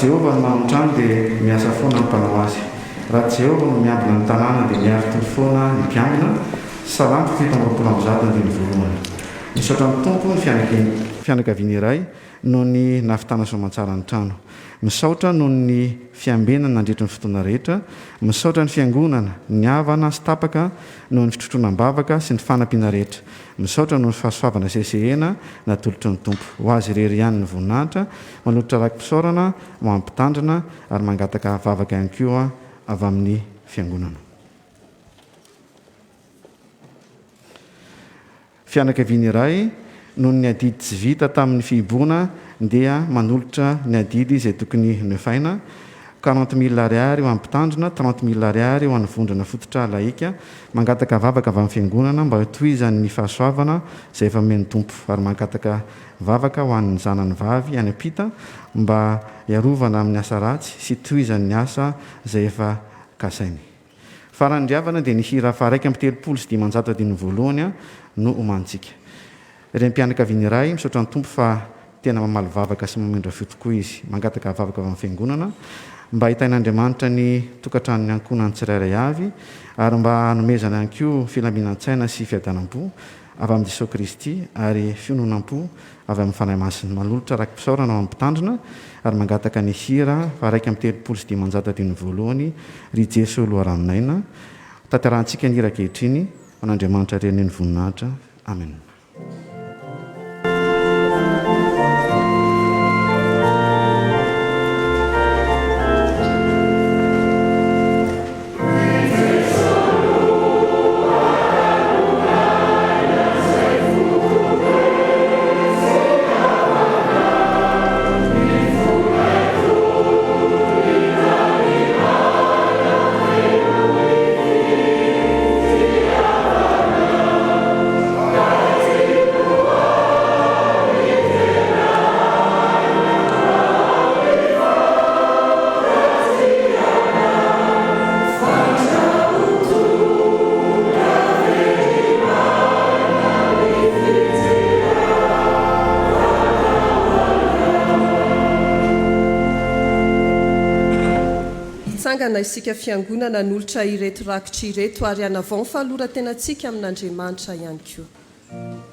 Jehovah no mamotrano dia miasa foana ny mpanao azy. Raha Jehovah no miambina ny tanàna dia miaro tory foana ny mpiambina. Salamo 7:1. Misaotra ny tompo ny fianakaviana iray noho ny nafitana soamantsara ny trano. Misaotra noho ny fiambenana nandritra ny fotoana rehetra. Misaotra ny fiangonana, ny havana sy tapaka noho ny fitrotroanam-bavaka sy ny fanampiana rehetra. Misaotra noho ny fahasoavana sesehena natolotry ny tompo. Ho azy irery ihany ny voninahitra, manolotra rakim-pisaorana, mampitandrina ary mangataka vavaka ihany koa avy amin'ny fiangonana. Fianakaviana iray noho ny adidy tsy vita tamin'ny fihiboana dia manolotra ny adidy izay tokony nofaina 40,000 ariary ho ampitandrina, 30,000 ariary ho an'vondrana fototra laika, mangataka vavaka avy amin'ny fiangonana mba hotoizan'ny fahasoavana izay efa men'ny tompo ary mangataka vavaka ho an'ny zanany vavy any ampita mba hiarovana amin'ny asa ratsy sy toizan'ny asa izay efa kasainy. Farandriavana dia ny hira faha 1:3 no omantsika. Rem-pianakaviana iray misaotra ny tompo fa tena mamaly vavaka sy mamendra fio tokoa izy, mangataka vavaka avy amin'ny fiangonana mba hitain'Andriamanitra ny tokantranony ankonany tsirairay avy ary mba hanomezana ihany koa filaminan-tsaina sy fiadanam-po avy amin'ny Jesosy Kristy ary fiononam-po avy amin'ny fanahy masina. Manolotra rakim-pisaorana ao ampitandrina ary mangataka ny hira fa 1:3 ry Jesosy loharaminaina. Tanterahantsika ny hira ankehitriny an'Andriamanitra reny ny voninahitra. Amen. Sangana isika fiangonana nolotra ireto rakitra ireto ary anavao ny fahaloran-tenantsika amin'Andriamanitra ihany koa. Amen.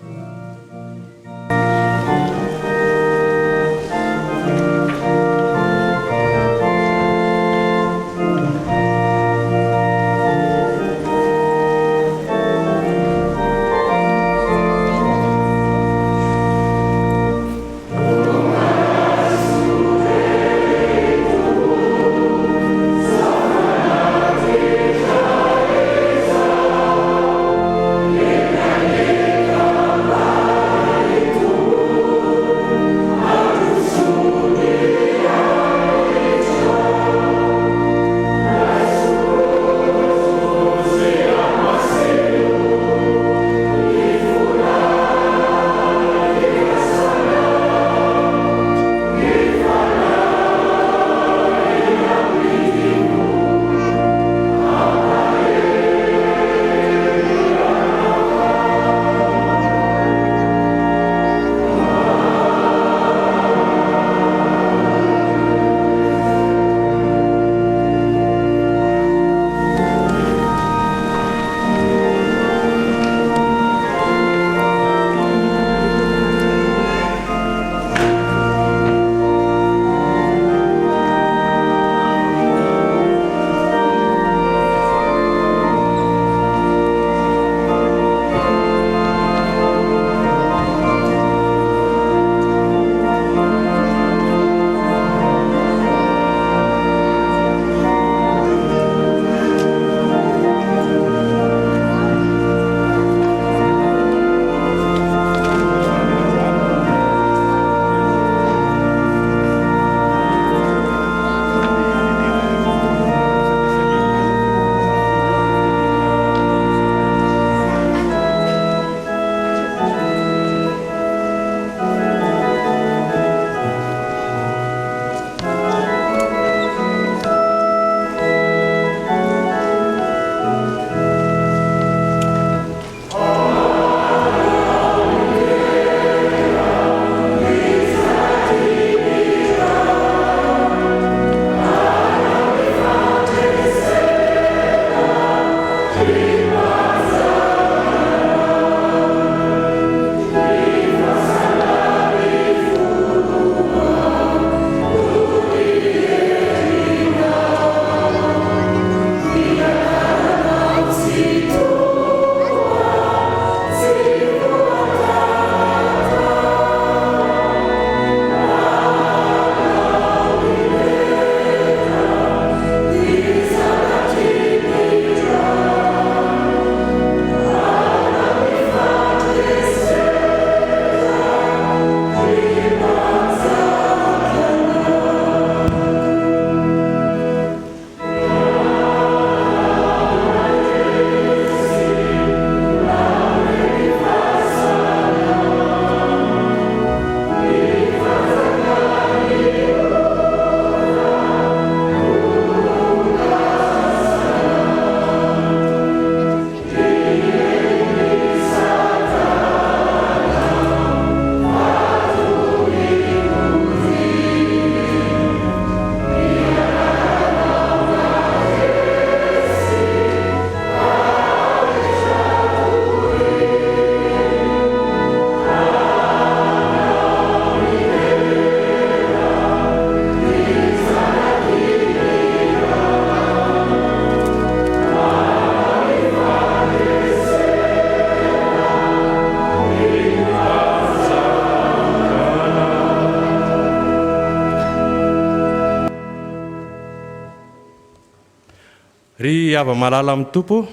ry ava-malala amin'ny tompo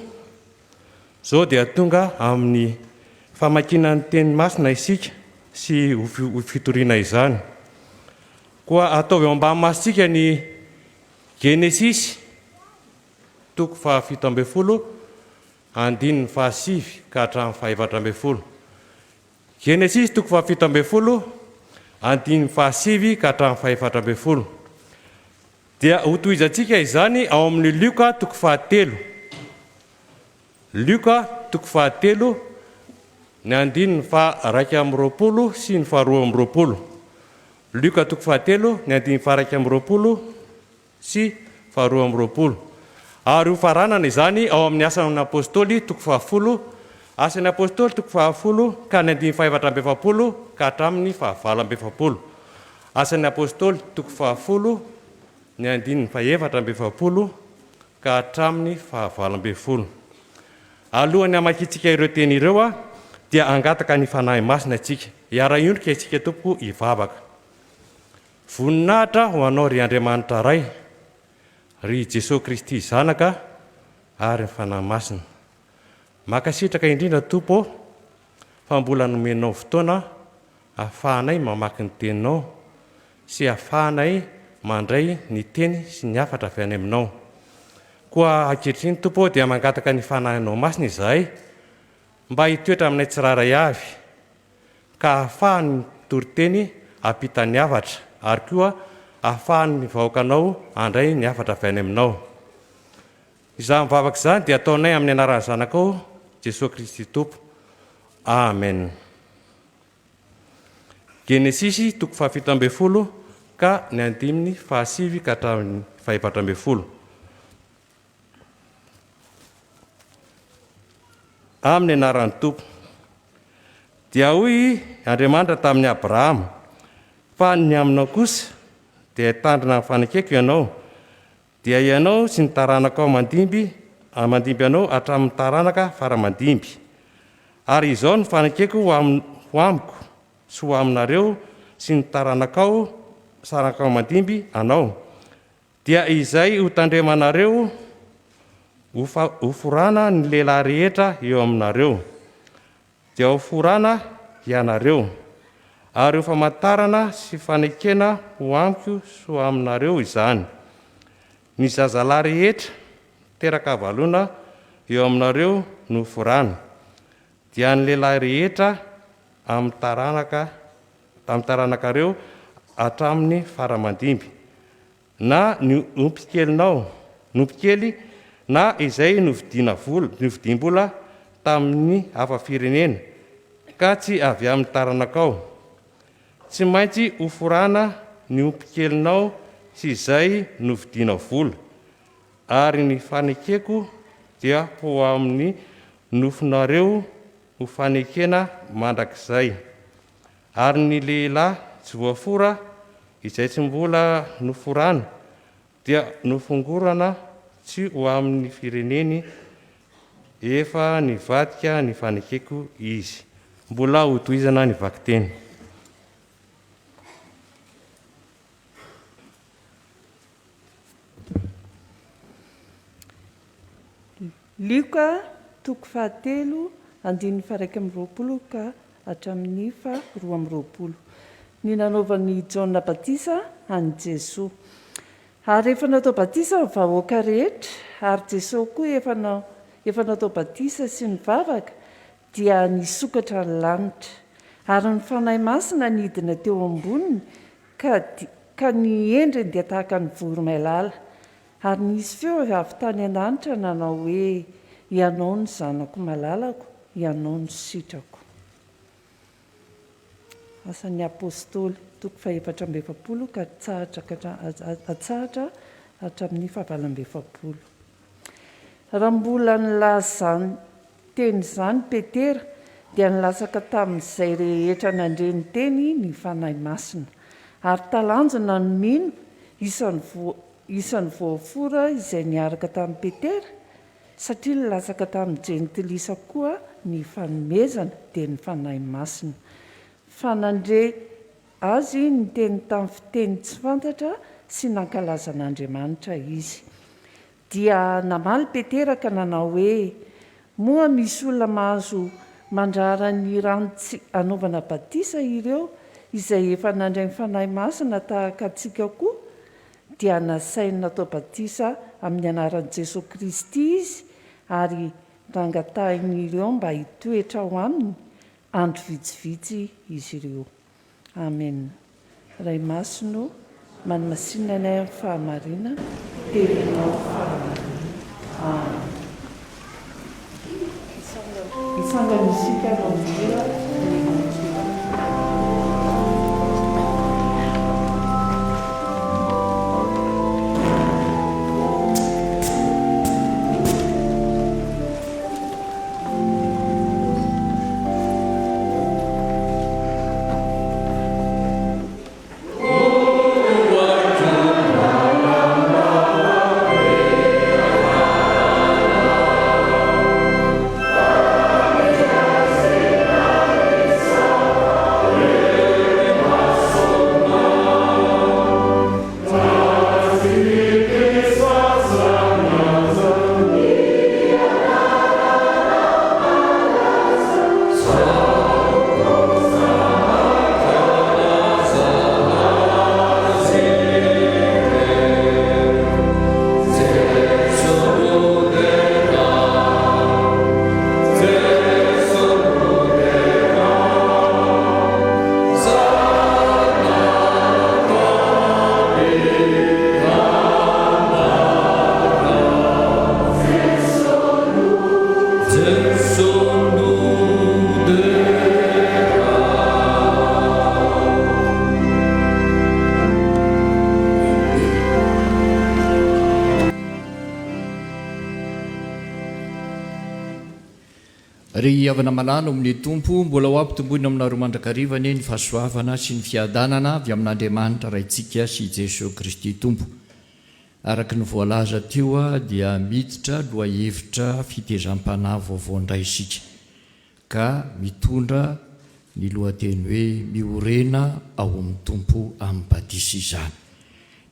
zao dia tonga amin'ny famakinany teny masina isika sy fitoriana izany koa ataovy eo ambany masitsika ny genesisy 17 andininy fahasivy ka hatramin'ny faha-7 genesisy 17 andininy fahasivy ka hatramin'ny faha-7 dia hotohizantsika izany ao amin'ny Lioka 7 Lioka 7 ny andininy faha-1 sy ny faha-2 Lioka 7 ny andininy faha-1 sy faha-2 ary ho faranana izany ao amin'ny asan'ny apôstôly 10 asan'ny apôstôly 10 ka ny andininy faha-7 ka hatramin'ny faha-7 asan'ny apôstôly 10 ny andininy faha-7 ka hatramin'ny faha-7 alohan'ny hamakitsika ireo teny ireo dia angataka ny fanahy masina atsika hiara-iondrika isika tompoko hivavaka voninahitra ho anao ry Andriamanitra ray ry Jesosy Kristy zanaka ary ny fanahy masina makasitraka indrindra tompo fa mbola nomenao fotoana ahafahanay mamaky ny teninao sy ahafahanay mandray ny teny sy ny hafatra avy any aminao koa ankehitriny tompo dia mangataka ny fanahinao masina izahay mba hitoetra aminay tsiraray avy ka ahafahany toriteny ampita ny havatra ary koa ahafahany vahoakanao andray ny hafatra avy any aminao izaho mivavaka izany dia ataonay amin'ny anaran'ny zanakao Jesosy Kristy tompo amen genesisy 17 ka ny andininy fahasivy ka hatramin'ny faha-7 amin'ny anaran'ny tompo dia hoy Andriamanitra tamin'ny Abrahama fa ny aminao kosa dia tandrina fanekeko ianao dia ianao sy ny taranakao mandimby anao hatramin'ny taranaka faramandimby ary izao ny fanekeko ho amiko sy ho aminareo sy ny taranakao mandimby anao dia izay ho tandremanareo ho forana ny lehilahy rehetra eo aminareo dia ho forana ianareo ary ho famantarana sy fanekena ho amiko sy ho aminareo izany ny zazalahy rehetra teraka valona eo aminareo no forana dia ny lehilahy rehetra amin'ny taranakareo hatramin'ny faramandimby na ny ompikely na izay novidim-bola tamin'ny hafa firenena ka tsy avy amin'ny taranakao tsy maintsy ho forana ny ompikelinao sy izay novidinao vola ary ny fanekeko dia ho amin'ny nofinareo ho fanekena mandrakizay ary ny lehilahy tsy voafora izay tsy mbola noforana dia nofongorana tsy ho amin'ny fireneny efa nivadika ny fanekeko izy mbola hotohizana ny vakiteny Lioka 7 andininy faha-1 ka hatramin'ny faha-2 ny nanaovan'ny Jaona Batisa any Jesosy ary efa natao batisa ny vahoaka rehetra ary Jesosy koa efa natao batisa sy ny vavaka dia nisokatra ny lanitra ary ny fanahy masina nidina teo amboniny ka ny endriny dia tahaka ny voromailala ary nisy feo avy tany an-danitra nanao hoe ianao ny zanako malalako ianao ny sitrako asan'ny apôstôly 17 ka atsahatra hatramin'ny faha-7 raha mbola nilaza teny izany Petera dia nilasaka tamin'izay rehetra nandreny teny ny fanahy masina ary talanjona no mino isan'ny voafora izay niaraka tamin'ny Petera satria nilasaka tamin'ny jentilisa koa ny fanomezana dia ny fanahy masina fanandre azy niteny tamin'ny fiteny tsy fantatra sy nankalazan'Andriamanitra izy dia namaly peteraka nanao hoe moa misy olona mahazo mandrara ny rano anaovana batisa ireo izay efa nandray ny fanahy masina tahaka atsika koa dia nasainy natao batisa amin'ny anaran'i Jesosy Kristy izy ary rangatahiny ireo mba hitoetra ao aminy andro vitsivitsy izy ireo. Amen. Ray masino manomasinana amin'ny fahamarina telinao fahamarina. Amen. Isanganisika romera ry avana malano amin'ny tompo mbola ho ampitomboina amina romandrakarivany ny fahasoavana sy ny fiadanana avy amin'Andriamanitra raintsika sy Jesosy Kristy tompo. Araka ny voalaza teo dia miditra loha hevitra fitezam-panahy vaovao indray isika ka mitondra ny lohateny hoe miorena ao amin'ny tompo amin'ny batisa izany.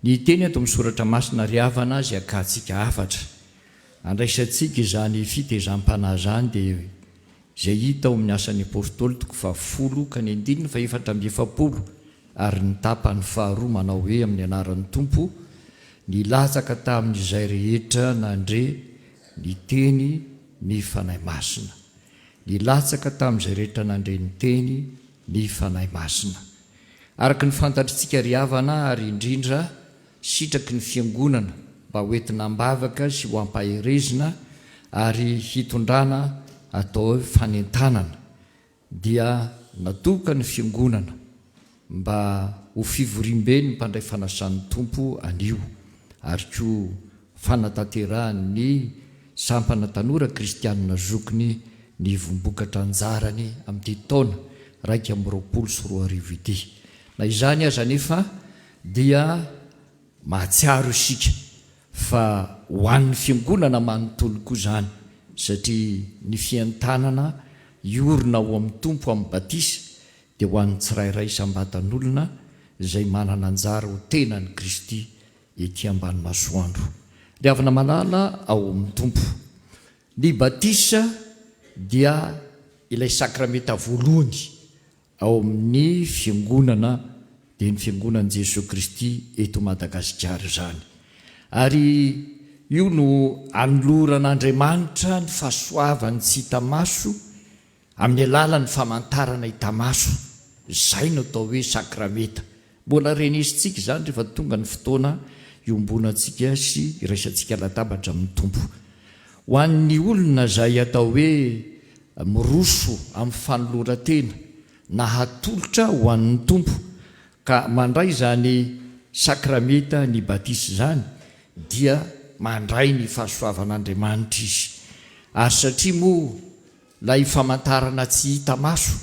Ny teny ato amin'ny soratra masina ry havana zay akantsika afatra andraisantsika izany fitezam-panahy zany dia zay hita ao amin'ny asan'ny apôstôly 10 ka ny 470 ary ny tapany faharoa manao hoe amin'ny anaran'ny tompo nilatsaka tamin'izay rehetra nandre ny teny ny fanahy masina. Nilatsaka tamin'izay rehetra nandre ny teny ny fanahy masina. Araka ny fantatritsika ry havana ary indrindra sitraky ny fiangonana mba hoentina ambavaka sy ho ampaherezina ary hitondrana atao hoe fanentanana dia natoka ny fiangonana mba ho fivorimbe ny mpandray fanasan'ny tompo anio ary koa fanatanterahany sampana tanora kristianina zokiny ny vombokatra anjarany amin'ity taona 2024 ity. Na izany aza nefa dia mahatsiaro isika fa ho an'ny fiangonana manontolo koa zany satria ny fiantanana iorina ao amin'ny tompo amin'ny batisa dia ho an'ny tsirairay sambatan'olona izay manana anjara ho tenany Kristy ety ambany masoandro. Ry havana malala ao amin'ny tompo, ny batisa dia ilay sakramenta voalohany ao amin'ny fiangonana dia ny fiangonan'i Jesosy Kristy eto Madagasikara zany. Ary io no anoloran'Andriamanitra ny fahasoavany tsy hita maso amin'ny alalan'ny famantarana hita maso. Izay no atao hoe sakramenta. Mbola renisitsika zany rehefa tonga ny fotoana iombonantsika sy iraisantsika latabatra amin'ny tompo. Ho an'ny olona izay atao hoe miroso amin'ny fanoloran-tena na hatolotra ho an'ny tompo ka mandray zany sakramenta ny batisa zany dia mandray ny fahasoavan'Andriamanitra izy. Ary satria moa lay famantarana tsy hita maso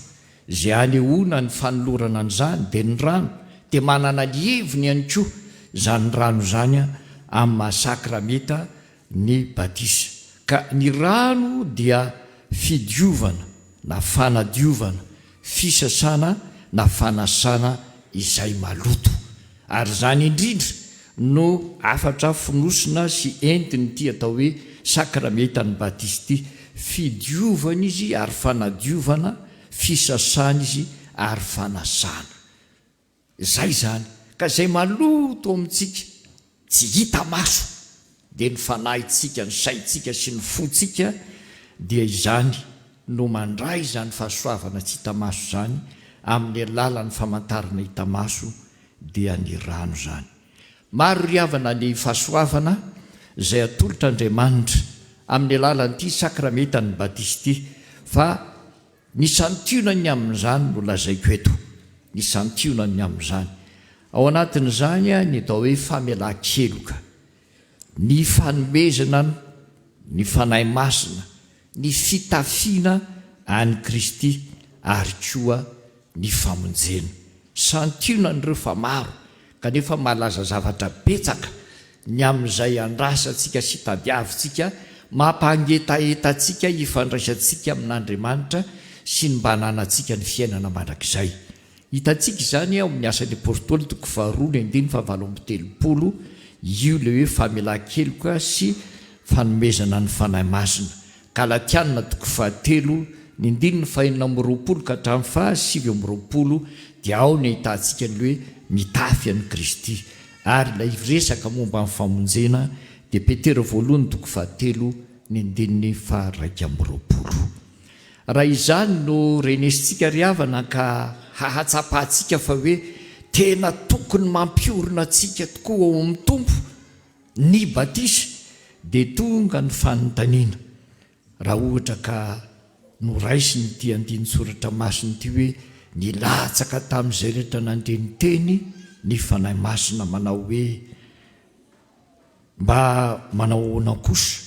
zay anehoana ny fanolorana an'izany dia ny rano dia manana ny heviny ihany koa zany rano zany amin'ny mahasakramenta ny batisa. Ka ny rano dia fidiovana na fanadiovana, fisasana na fanasana izay maloto. Ary zany indrindra no afatra finosina sy entiny ty atao hoe sakramentany batisty fidiovana izy ary fanadiovana fisasana izy ary fanasana zay zany ka zay maloto amintsika tsy hita maso dia ny fanahitsika ny saitsika sy ny fotsika dia izany no mandray zany fahasoavana tsy hita maso zany amin'ny alalan'ny famantarana hita maso dia ny rano zany maro riavana ny fahasoavana zay atolotra Andriamanitra amin'ny alalan'ity sakramentany batisty fa ny santionany amin'izany no lazaiko eto ny santionany amin'izany ao anatin'izany ny atao hoe famelan-keloka ny fanomezana ny fanahy masina ny fitafiana any Kristy ary koa ny famonjena santionan'ireo fa maro kanefa malaza zavatra betsaka ny amin'izay andrasantsika sy tadiavintsika mampangetaetatsika hifandraisantsika amin'Andriamanitra sy ny mbananantsika ny fiainana mandrakizay hitantsika izany ao amin'ny asan'ny apôstôly 2:9-7 io le hoe famelan-keloka sy fanomezana ny fanahy masina Galatiana 2:5-20 dia ao ny ahitantsika ny hoe mitafy an'i Kristy ary ilay resaka momba amin'ny famonjena dia Petera 1:7-20 raha izany no renesintsika riavana ka hahatsapahantsika fa hoe tena tokony mampiorina antsika tokoa ao amin'ny tompo ny batisa dia tonga ny fanontaniana raha ohatra ka noraisiny ty andiny soratra masiny ty hoe nilatsaka tamin'izay rehetra nandreny teny ny fanahy masina manao hoe mba manao ahoana kosa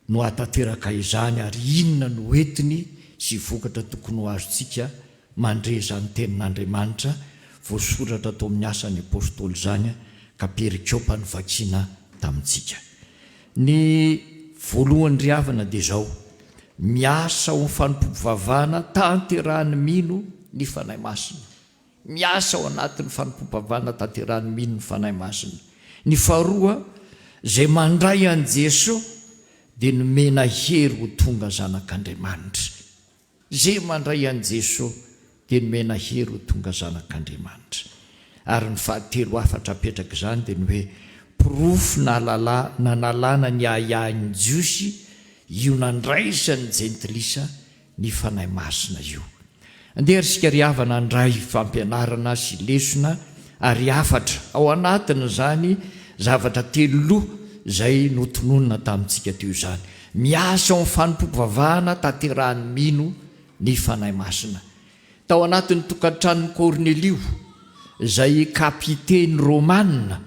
no atateraka izany ary inona no entiny sy vokatra tokony ho azontsika mandre zany tenin'Andriamanitra voasoratra tao amin'ny asan'ny apôstôly zany ka perikiopa ny vakiana tamintsika ny voalohany riavana dia zao miasa ao fanompompivavahana tanterahany mino ny fanahy masina miasa ao anatin'ny fanompompivavahana tanterahany mino ny fanahy masina ny faharoa zay mandray an' Jesosy dia nomena hery ho tonga zanak'Andriamanitra zay mandray an' Jesosy dia nomena hery ho tonga zanak'Andriamanitra ary ny fahatelo afatra apetraka izany dia ny hoe pirofo nanalana ny ahahany jiosy io nandraisany jentilisa ny fanahy masina io andeha risika riavana andray fampianarana sy lesona ary afatra ao anatiny zany zavatra teloloha zay notononina tamintsika teo izany miasa ao fanompompivavahana tanterahany mino ny fanahy masina tao anatin'ny tokantranony Kornelio zay kapiteny romanina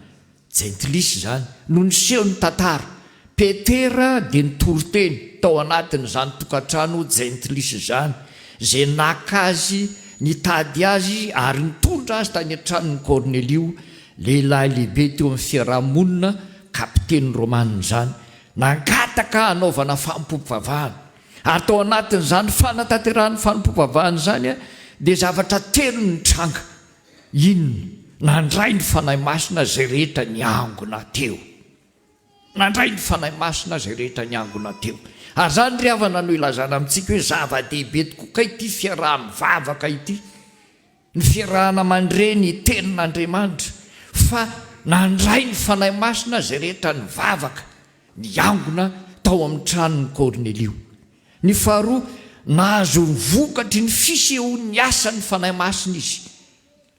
jentilisa zany no niseho ny tantara Petera dia nitoroteny tao anatin' zany tokantrano jentilisa zany zay nakazy nitady azy ary nitondra azy tany antranony Kornelio lehilahy lehibe teo amin'ny fiarahamonina kapiteny romanina zany nangataka hanaovana fanompompivavahana ary tao anatin'izany fanatanterahany fanompompivavahana zany dia zavatra telo ny tranga inona nandray ny fanahy masina zay rehetra niangona teo nandray ny fanahy masina zay rehetra niangona teo ary zany riavana no ilazana amintsika hoe zava-dehibe tokoa ity fiaraha-mivavaka ity ny fiarahana mandre ny tenin'Andriamanitra fa nandray ny fanahy masina zay rehetra nivavaka niangona tao amin'ny tranony Kornelio ny faharoa nahazo ny vokatry ny fisehoan'ny asany fanahy masina izy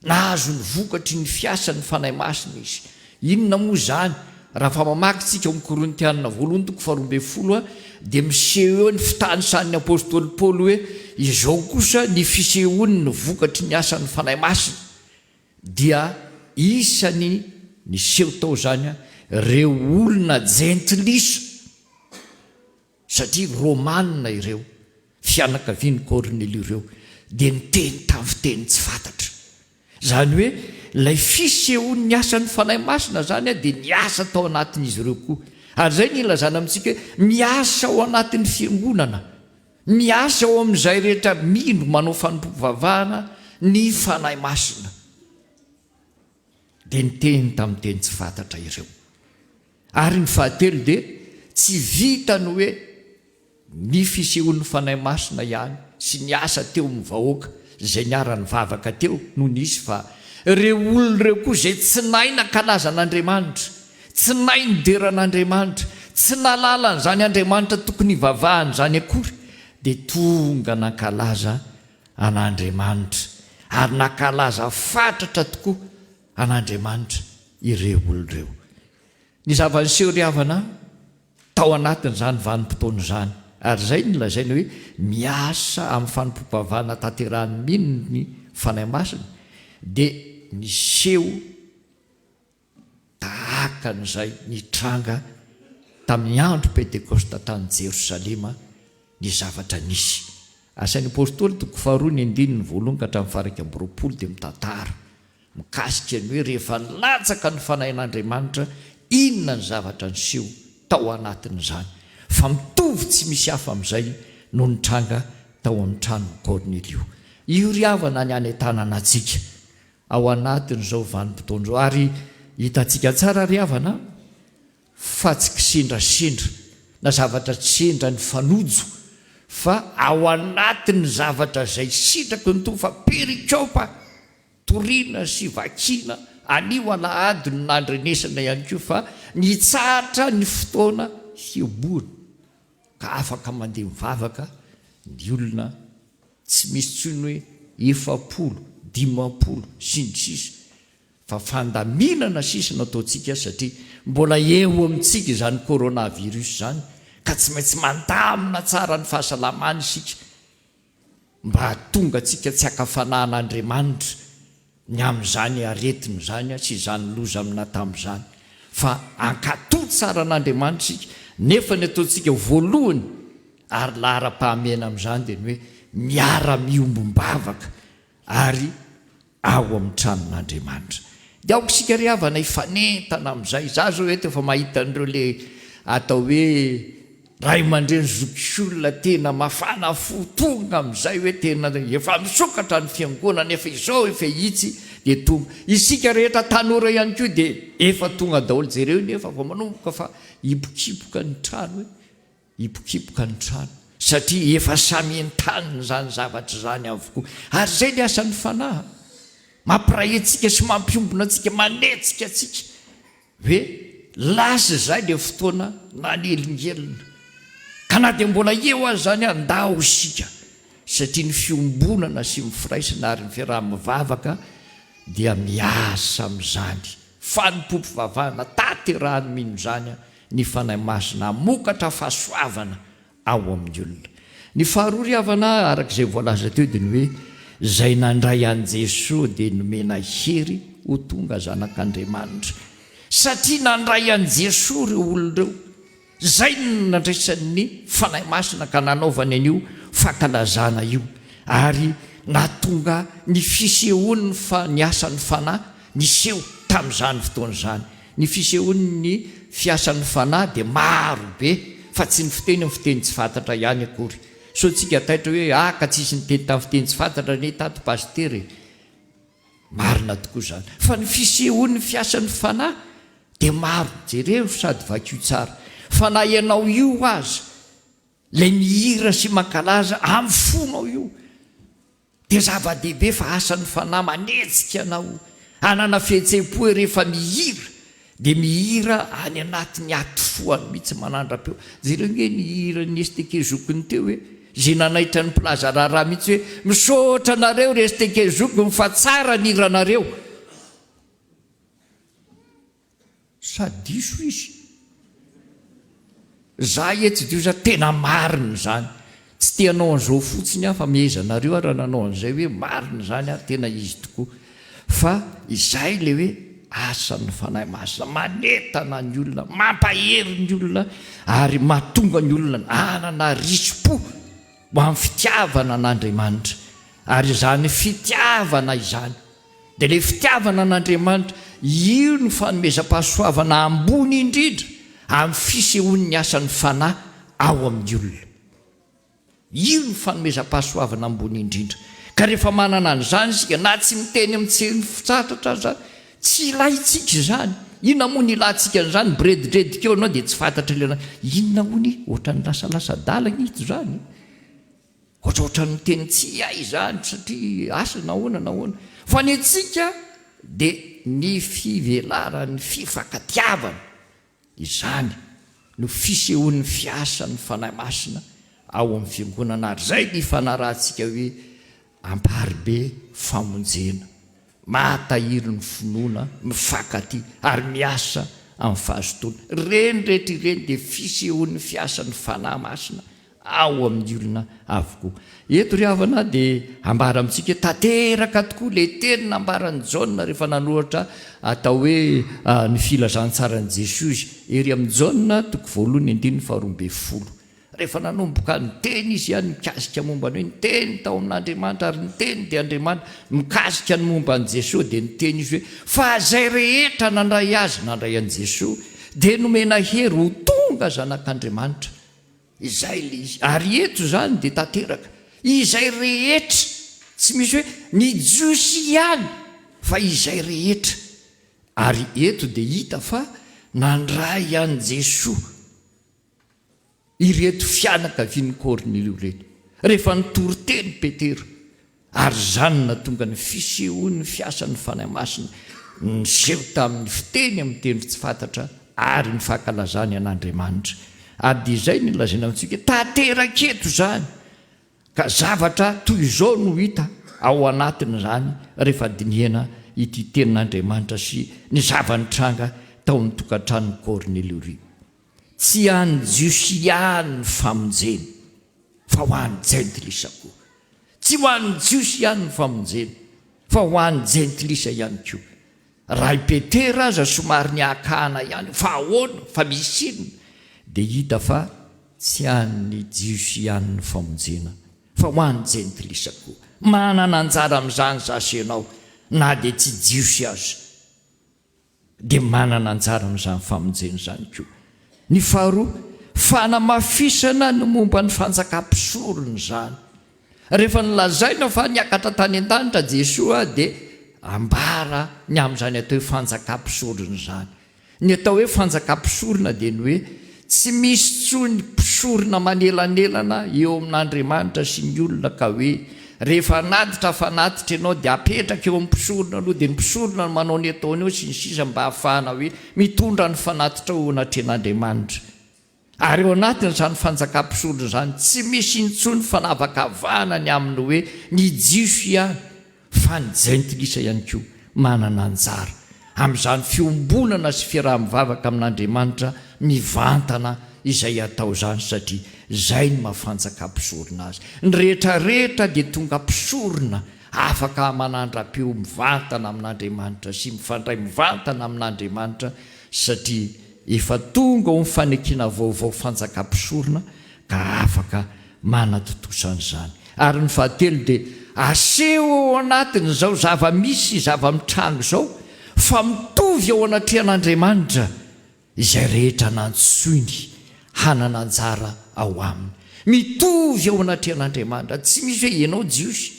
nahazo ny vokatry ny fiasan'ny fanahy masina izy inona moa zany raha fa mamakitsika amin'ny Korintianina 1:12 dia miseho eo ny fitanisan'ny apôstôly Paoly hoe izao kosa ny fisehoany ny vokatry ny asan'ny fanahy masina dia isany ny seho tao zany reo olona jentilisa satria romanina ireo fianakaviany Kornelio ireo dia niteny tamin'ny fiteny tsy fantatra zany hoe lay fisehoany asan'ny fanahy masina zany dia niasa tao anatin'izy ireo koa ary zay ny ilazana amintsika hoe miasa ao anatin'ny fiangonana miasa ao amin'izay rehetra mino manao fanompompivavahana ny fanahy masina dia niteny tamin'ny teny tsy fantatra ireo. Ary ny fahatelo dia tsy vitany hoe ny fisehoan'ny fanahy masina ihany sy ny asa teo amin'ny vahoaka izay niara-ny vavaka teo no nisy, fa ireo olona ireo koa izay tsy nahy nankalaza an'Andriamanitra, tsy nahy nideran'Andriamanitra, tsy nalalana izany Andriamanitra tokony hivavahany izany akory, dia tonga nankalaza an'Andriamanitra ary nankalaza fatratra tokoa an'Andriamanitra ireo olona ireo. Ny zava-niseho ry havana tao anatin'izany vanim-potoana izany, ary izay ny lazaina hoe miasa amin'ny fanompom-pavahana tanterahan'ny mino ny fanahy masina, dia niseho tahaka n'izay nitranga tamin'ny andro pentekosta tany Jerosalema ny zavatra nisy. Asan'ny apôstôly 2:1-20 dia mitantara mikasika ny hoe rehefa nilatsaka ny fanahin'Andriamanitra inona ny zavatra niseho tao anatin'izany, fa mitovy tsy misy hafa amin'izay no nitranga tao amin'ny tranon'i Kornelio. Io ry havana ny any tanàna antsika ao anatin'izao vanim-potoana izao, ary hitantsika tsara ry havana fa tsy kisendrasendra na zavatra tsy sendra ny fanojo, fa ao anatin'ny zavatra izay sitraka ny to fa perikopa toriana sy vakina anio alahady no nandrenesana ihany koa, fa nitsahatra ny fotoana hiobona ka afaka mandeha mivavaka ny olona tsy misy tsony hoe 7-10 sy ny sisa, fa fandaminana sisa no ataontsika, satria mbola eo amintsika izany coronavirus izany, ka tsy maintsy mandamina tsara ny fahasalamana isika mba hatonga antsika tsy hakafanan'Andriamanitra ny amin'izany aretiny izany sy izany loza amina tamin'izany, fa ankatoy tsara an'Andriamanitra isika, nefa ny ataontsika voalohany ary lahara-pahamena amin'izany dia ny hoe miara-miombom-bavaka ary ao amin'ny tranon'Andriamanitra. Dia aoko isika ry havana hifanentana amin'izay. Za zao eto efa mahita an'ireo le atao hoe ray aman-dreny zokiolona tena mafana fo tonga amin'izay hoe tena efa misokatra ny fiangonana, efa izao efa hitsy dia tonga. Isika rehetra tanora ihany koa dia efa tonga daholo jereo, nefa vao manomboka fa hipokipoka ny trano, hoe hipokipoka ny trano, satria efa samy entanina izany zavatra izany avokoa. Ary izay ny asan'ny fanahy, mampiray antsika sy mampiombona antsika, manetsika antsika hoe lasa izay dia fotoana nanelingelina, ka na dia mbola eo azy izany andao isika, satria ny fiombonana sy mifiraisana ary ny fiaraha-mivavaka dia miasa amin'izany fanompom-pivavahana tanterahany mino izany ny fanahy masina, mokatra fahasoavana ao amin'ny olona. Ny faharoa ry havana arak'izay voalaza teo dia ny hoe izay nandray an'i Jesosy dia nomena hery ho tonga zanak'Andriamanitra, satria nandray an'i Jesosy ireo olona ireo, izay nandraisan'ny fanahy masina ka nanaovany an'io fankalazana io, ary natonga ny fisehoany ny asan'ny fanahy niseho tamin'izany fotoana izany. Ny fisehoany ny fiasan'ny fanahy dia maro be, fa tsy ny fiteny amin'ny fiteny tsy fantatra ihany akory. So tsika taitra hoe ka tsisy niteny tamin'ny fiteny tsy fantatra ny tato pastery, marina tokoa izany, fa ny fisehoany fiasan'ny fanahy dia maro jereo sady vakio tsara, fa na ianao io aza lay mihira sy mankalaza amin'ny fonao io dia zava-dehibe, fa asan'ny fanahy manetsika anao hanana fihetseham-po hoe rehefa mihira dia mihira any anatin'ny atofoany mihitsy manandra-peo. Jereo nge ny hira ny estekezokony teo hoe zay nanaitra ny plaza raharaha mihitsy hoe misaotra anareo re estekezokony fa tsara ny hiranareo, sadiso izy za etsy dio za tena marina izany, tsy tianao an'izao fotsiny fa miezanareo raha nanao an'izay hoe marina izany tena izy tokoa, fa izay le hoe asan'ny fanahy masina manetana ny olona, mampahery ny olona ary mahatonga ny olona anana riso-po ho amin'ny fitiavana an'Andriamanitra. Ary izany fitiavana izany dia le fitiavana an'Andriamanitra io ny fanomezam-pahasoavana ambony indrindra amin'ny fisehoany ny asan'ny fanahy ao amin'ny olona. Io ny fanomezam-pahasoavana ambony indrindra, ka rehefa manana an'izany isika na tsy miteny amin'ny tseny fitsatratra aza, tsy ilayntsika izany. Inona moa ny ilantsika n'izany bredidredikeo anao dia tsy fantatra lena inona hoany ohatrany lasalasa dalagna ito zany, ohatraohatran'ny teny tsy ay izany satria asa nahoana fa ny antsika dia ny fivelaran'ny fifankatiavana izany no fisehoan'ny fiasan'ny fanahy masina ao amin'ny fiangonana ary zay ny fanarahantsika hoe amparibe famonjena mahatahiry ny finoana mifankaty ary miasa amin'ny fahazotoana. Reny rehetra ireny dia fisehoan'ny fiasan'ny fanahy masina ao amin'ny olona avokoa. Eto ry havana dia ambara amintsika tanteraka tokoa le teny nambaran'ny Jaona rehefa nanoratra atao hoe ny filazantsarani Jesosy ery amin'ny Jaona 1:12. Rehefa nanomboka ny teny izy ihany mikasika momba ny hoe ny teny tao amin'Andriamanitra ary ny teny dia Andriamanitra, mikasika ny momba ny Jesosy dia ny teny izy hoe fa zay rehetra nandray azy nandray an'i Jesosy dia nomena hery ho tonga zanak'Andriamanitra. Izay le izy. Ary eto zany dia tanteraka izay rehetra, tsy misy hoe ny jiosy ihany fa izay rehetra. Ary eto dia hita fa nandray an'i Jesosy ireto fianakavian'ny Kornelio reto rehefa nitory teny Petera, ary zany natonga ny fisehoan'ny fiasan'ny fanahy masina niseho tamin'ny fiteny amin'ny teny tsy fantatra ary ny fankalazany an'Andriamanitra. Ary dia izay ny lazaina amintsika tanteraketo zany ka zavatra toy izao no hita ao anatiny zany rehefa dinihana ity tenin'Andriamanitra sy ny zavanitranga tao amin'ny tokantranon'ny Kornelio ry. Tsy any jiosy ihany ny famonjena fa ho an'ny jentilisa koa. Tsy ho an'ny jiosy ihany ny famonjena fa ho an'ny jentilisa ihany koa. Raha i Petera aza somary ny akana ihany fa ahoana fa misy inona dia hita fa tsy an'ny jiosy ihany ny famonjena fa ho an'ny jentilisa koa. Manana anjara amin'izany zasy ianao na dia tsy jiosy aza dia manana anjara amin'izany famonjena zany koa. Ny faharoa, fanamafisana ny momba ny fanjakam-pisorony zany. Rehefa nilazaina fa niakatra tany an-danitra Jesosy dia ambara ny amin'izany atao hoe fanjakam-pisorony zany. Ny atao hoe fanjakam-pisorona dia ny hoe tsy misy tsony mpisorona manelanelana eo amin'Andriamanitra sy ny olona ka hoe rehefa natitra fa natitra ianao dia apetraka eo amin'ny mpisorona aloha dia ny mpisorona no manao ny ataony eo sy ny sisa mba hahafahana hoe mitondra ny fanatitra ao anatren'Andriamanitra. Ary eo anatiny izany fanjakam-pisorona zany tsy misy intsony fanavakavahana ny aminy hoe ny jiosy ihany fa ny jentilisa ihany koa manana anjara amin'izany fiombonana sy fiaraha-mivavaka amin'Andriamanitra mivantana izay atao zany satria zay ny mahafanjakam-pisorona azy. Ny rehetrarehetra dia tonga mpisorona afaka manandra-peo mivantana amin'Andriamanitra sy mifandray mivantana amin'Andriamanitra satria efa tonga ho mifanekena vaovao fanjakam-pisorona ka afaka manatotosana izany. Ary ny fahatelo dia aseho ao anatiny izao zava-misy zava-mitrango izao fa mitovy ao anatrehan'Andriamanitra izay rehetra nantsoiny hanana anjara ao aminy. Mitovy ao anatrehan'Andriamanitra, tsy misy hoe ianao jiosy,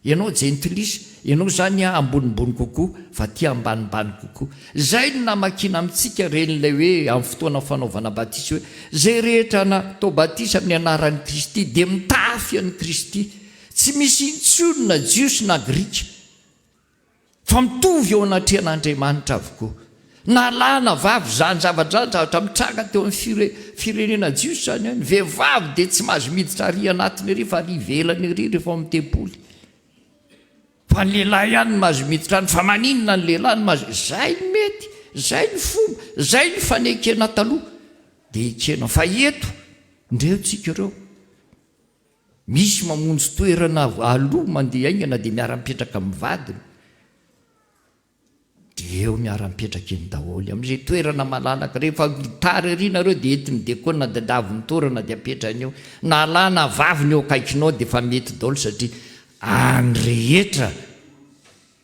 ianao jentilisa, ianao zany ambonimbony kokoa fa ty ambanimbany kokoa. Zay no namakina amintsika ren'ilay hoe amin'ny fotoana fanaovana batisa hoe zay rehetra natao batisa amin'ny anaran'i Kristy dia mitafy an'i Kristy. Tsy misy intsonina jiosy na grika fa mitovy ao anatrehan'Andriamanitra avokoa. Na lahy na vavy zany zavatra mitranga teo amin'ny firenena jiosy zany ny vehivavy dia tsy mahazo miditra ary anatiny ery fa ary ivelany ery rehefa amin'ny tempoly. Fa ny lehilahy ihany no mahazo miditra any fa maninona ny lehilahy no mahazo. Zay ny mety, zay ny fomba, zay ny fanekena taloha dia ekena. Fa eto ndreo tsika ireo misy mamonjy toerana aloha mandeha aingana dia miara-mipetraka amin'ny vadiny. Dia eo miara-mipetraka eny daholo amin'izay toerana malalaka. Rehefa tara ery nareo dia entiny dekona dia davy nitorana dia apetrany eo. Na lahy na vavy ny eo akaikinao dia efa mety daholo satria any rehetra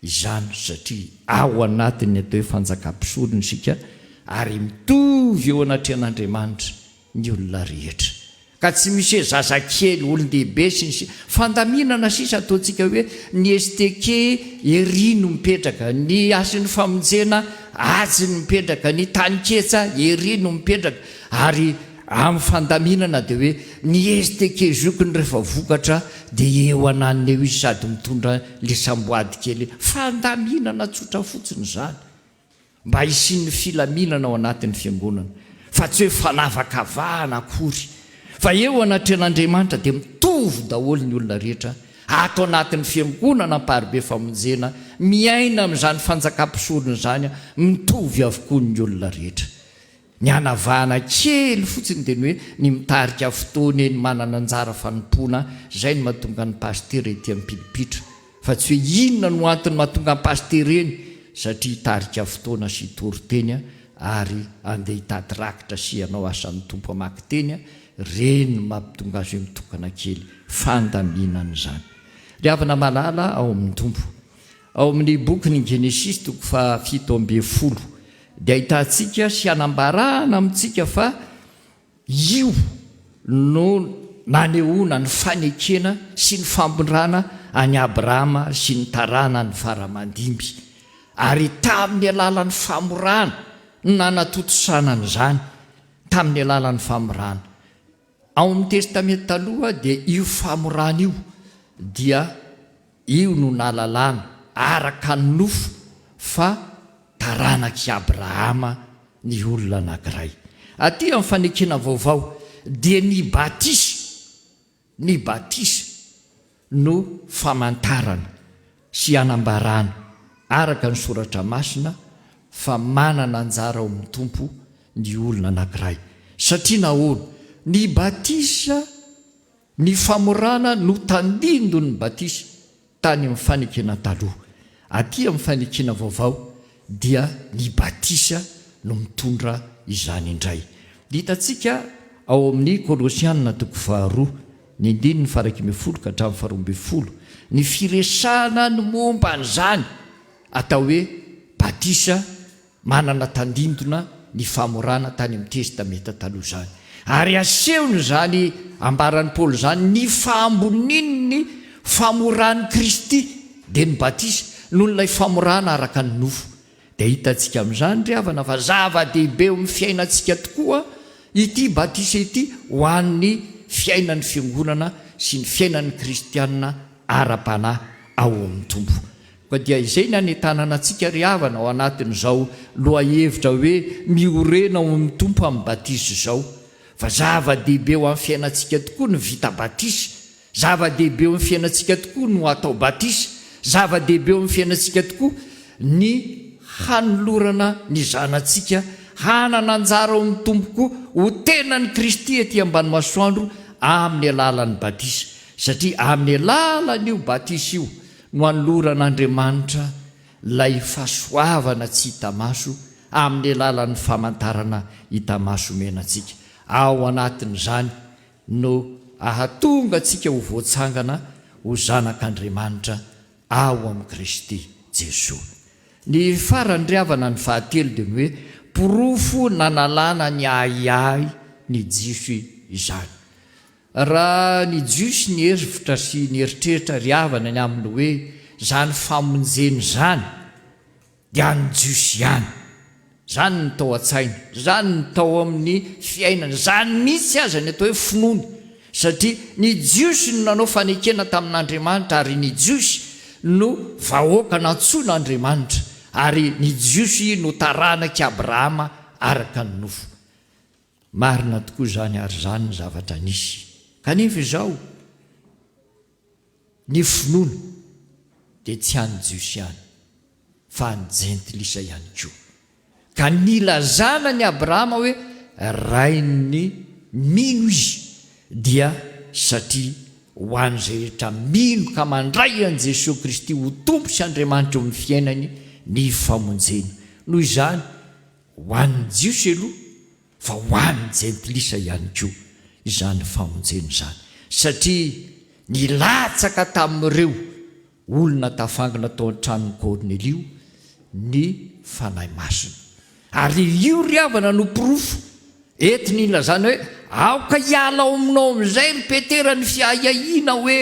izany satria ao anatiny atao hoe fanjakam-pisorona isika ary mitovy eo anatrehan'Andriamanitra ny olona rehetra. ka tsy misy hoe zazakely olondehibe sy fandaminana sisa ataontsika hoe ny esteke ery no mipetraka, ny asin'ny famonjena atsy no mipetraka, ny taniketsa ery no mipetraka. Ary amin'ny fandaminana dia hoe ny esteke zokony rehefa vokatra dia eo ananiny eo izy sady mitondra le samboady kely. Fandaminana tsotra fotsiny zany mba isin'ny filaminana ao anatin'ny fiangonana, fa tsy hoe fanavakavahana akory. Fa eo anatren'Andriamanitra dia mitovy daholo ny olona rehetra ato anatin'ny fiangonana amparibe famonjena, miaina amin'izany fanjakam-pisorona izany, mitovy avokoa ny olona rehetra. Ny anavahana kely fotsiny dia ny hoe ny mitarika fotoana ny manana anjara fanompoana, izay ny mahatonga ny pastera ety ampilipitra. Fa tsy hoe inona no antony mahatonga ny pastera eny, satria hitarika fotoana sy hitory-teny ary andeha hitady rakitra sy hanao asan'ny tompo amaky teny, reny mampitonga azy hoe mitokana kely. Fandaminana izany. Ry havana malala ao amin'ny tompo, ao amin'ny bokyny Genesis 7:10 dia ahitantsika sy hanambarana amintsika fa io no nanehoana ny fanekena sy ny fampondrana any Abrahama sy ny tarana ny faramandimby. Ary tamin'ny alalan'ny famorana nanatotosanana izany, tamin'ny alalan'ny famorana. Ao amin'ny testamenta taloha dia io famorana io dia io no nalalana araka ny nofo fa taranaky Abrahama ny olona anankiray. Aty amin'ny fanekena vaovao dia ny batisa no famantarana sy anambarana araka ny soratra masina fa manana anjara ao amin'ny tompo ny olona anankiray. Satria nahoana ny batisa, ny famorana no tandindo ny batisa tany amin'ny fanekena taloha. Aty amin'ny fanekena vaovao dia ny batisa no mitondra izany indray. Hitantsika ao amin'ny Kolosianina 2:1-12 ny firesahana ny momba an'izany atao hoe batisa manana tandindona ny famorana tany amin'ny testamenta taloha zany. Ary asehony zany ambaran'ny Paoly zany ny fahamboniny famorany Kristy dia ny batisa noho n'ilay famorana araka ny nofo. Dia hitantsika amin'izany ry havana fa zava-dehibe amin'ny fiainantsika tokoa ity batisa ity ho an'ny fiainan'ny fiangonana sy ny fiainan'ny kristianina ara-panahy ao amin'ny tompo. Fa dia izay ny anentanana antsika ry havana ao anatin'izao lohahevitra hoe miorena ao amin'ny tompo amin'ny batisa izao. Fa zava-dehibe eo amin'ny fiainantsika tokoa ny vita batisa, zava-dehibe eo amin'ny fiainantsika tokoa no atao batisa, zava-dehibe eo amin'ny fiainantsika tokoa ny hanolorana ny zanantsika hanana anjara ao amin'ny tompoko ho tenany Kristy ety ambany masoandro amin'ny alalan'ny batisa. Satria amin'ny alalan'io batisa io no hanoloran'Andriamanitra lay fahasoavana tsy hita maso amin'ny alalan'ny famantarana hita maso menantsika. Ao anatin'izany no ahatonga antsika ho voatsangana ho zanak'Andriamanitra ao amin'ny Kristy Jesosy. Ny farany ry havana ny fahatelo dia ny hoe porofo nanalana ny ahiahy ny jiso izany. Raha ny jiso ny hevitra sy ny eritreritra ry havana ny aminy hoe zany famonjeny zany dia ny jiso ihany. Zany ny tao an-tsaina, zany ny tao amin'ny fiainana, zany mihitsy aza ny atao hoe finoana. Satria ny jiosy no nanao fanekena tamin'Andriamanitra ary ny jiosy no vahoaka nantsoan'Andriamanitra ary ny jiosy no taranaky Abrahama araka ny nofo. Marina tokoa zany ary zany ny zavatra nisy. Kanefa izao ny finoana dia tsy any jiosy ihany fa ny jentilisa ihany koa. Ka nilazana ny Abrahama hoe rainy mino izy dia satria ho an'izay rehetra mino ka mandray an' Jesosy Kristy ho tompo sy Andriamanitra eo amin'ny fiainany ny famonjena. Noho izany ho an'ny jiosy aloha fa ho an'ny jentilisa ihany koa izany famonjena izany. Satria nilatsaka tamin'ireo olona tafangana tao an-tranon'i Kornelio ny fanahy masina. Ary io ry havana no porofo ety nilazana hoe aoka hialao aminao amin'izay ry Petera ny fiahiahiana hoe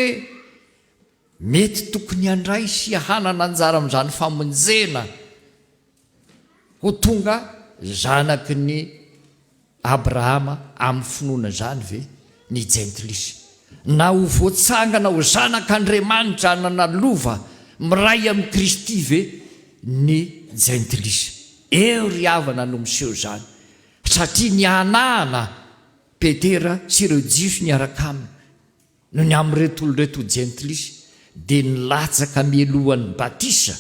mety tokony handray sy hanana anjara amin'izany famonjena ho tonga zanaky ny Abrahama amin'ny finoana izany ve ny jentlisy, na ho voatsangana ho zanak'Andriamanitra hanana lova miray amin'ny Kristy ve ny jentlisy. Eo ry havana no miseho zany, satria ny anahana Petera sy ireo jiosy niaraka aminy no ny amin'reto oloreto jentlisy dia nilatsaka mielohan'ny batisa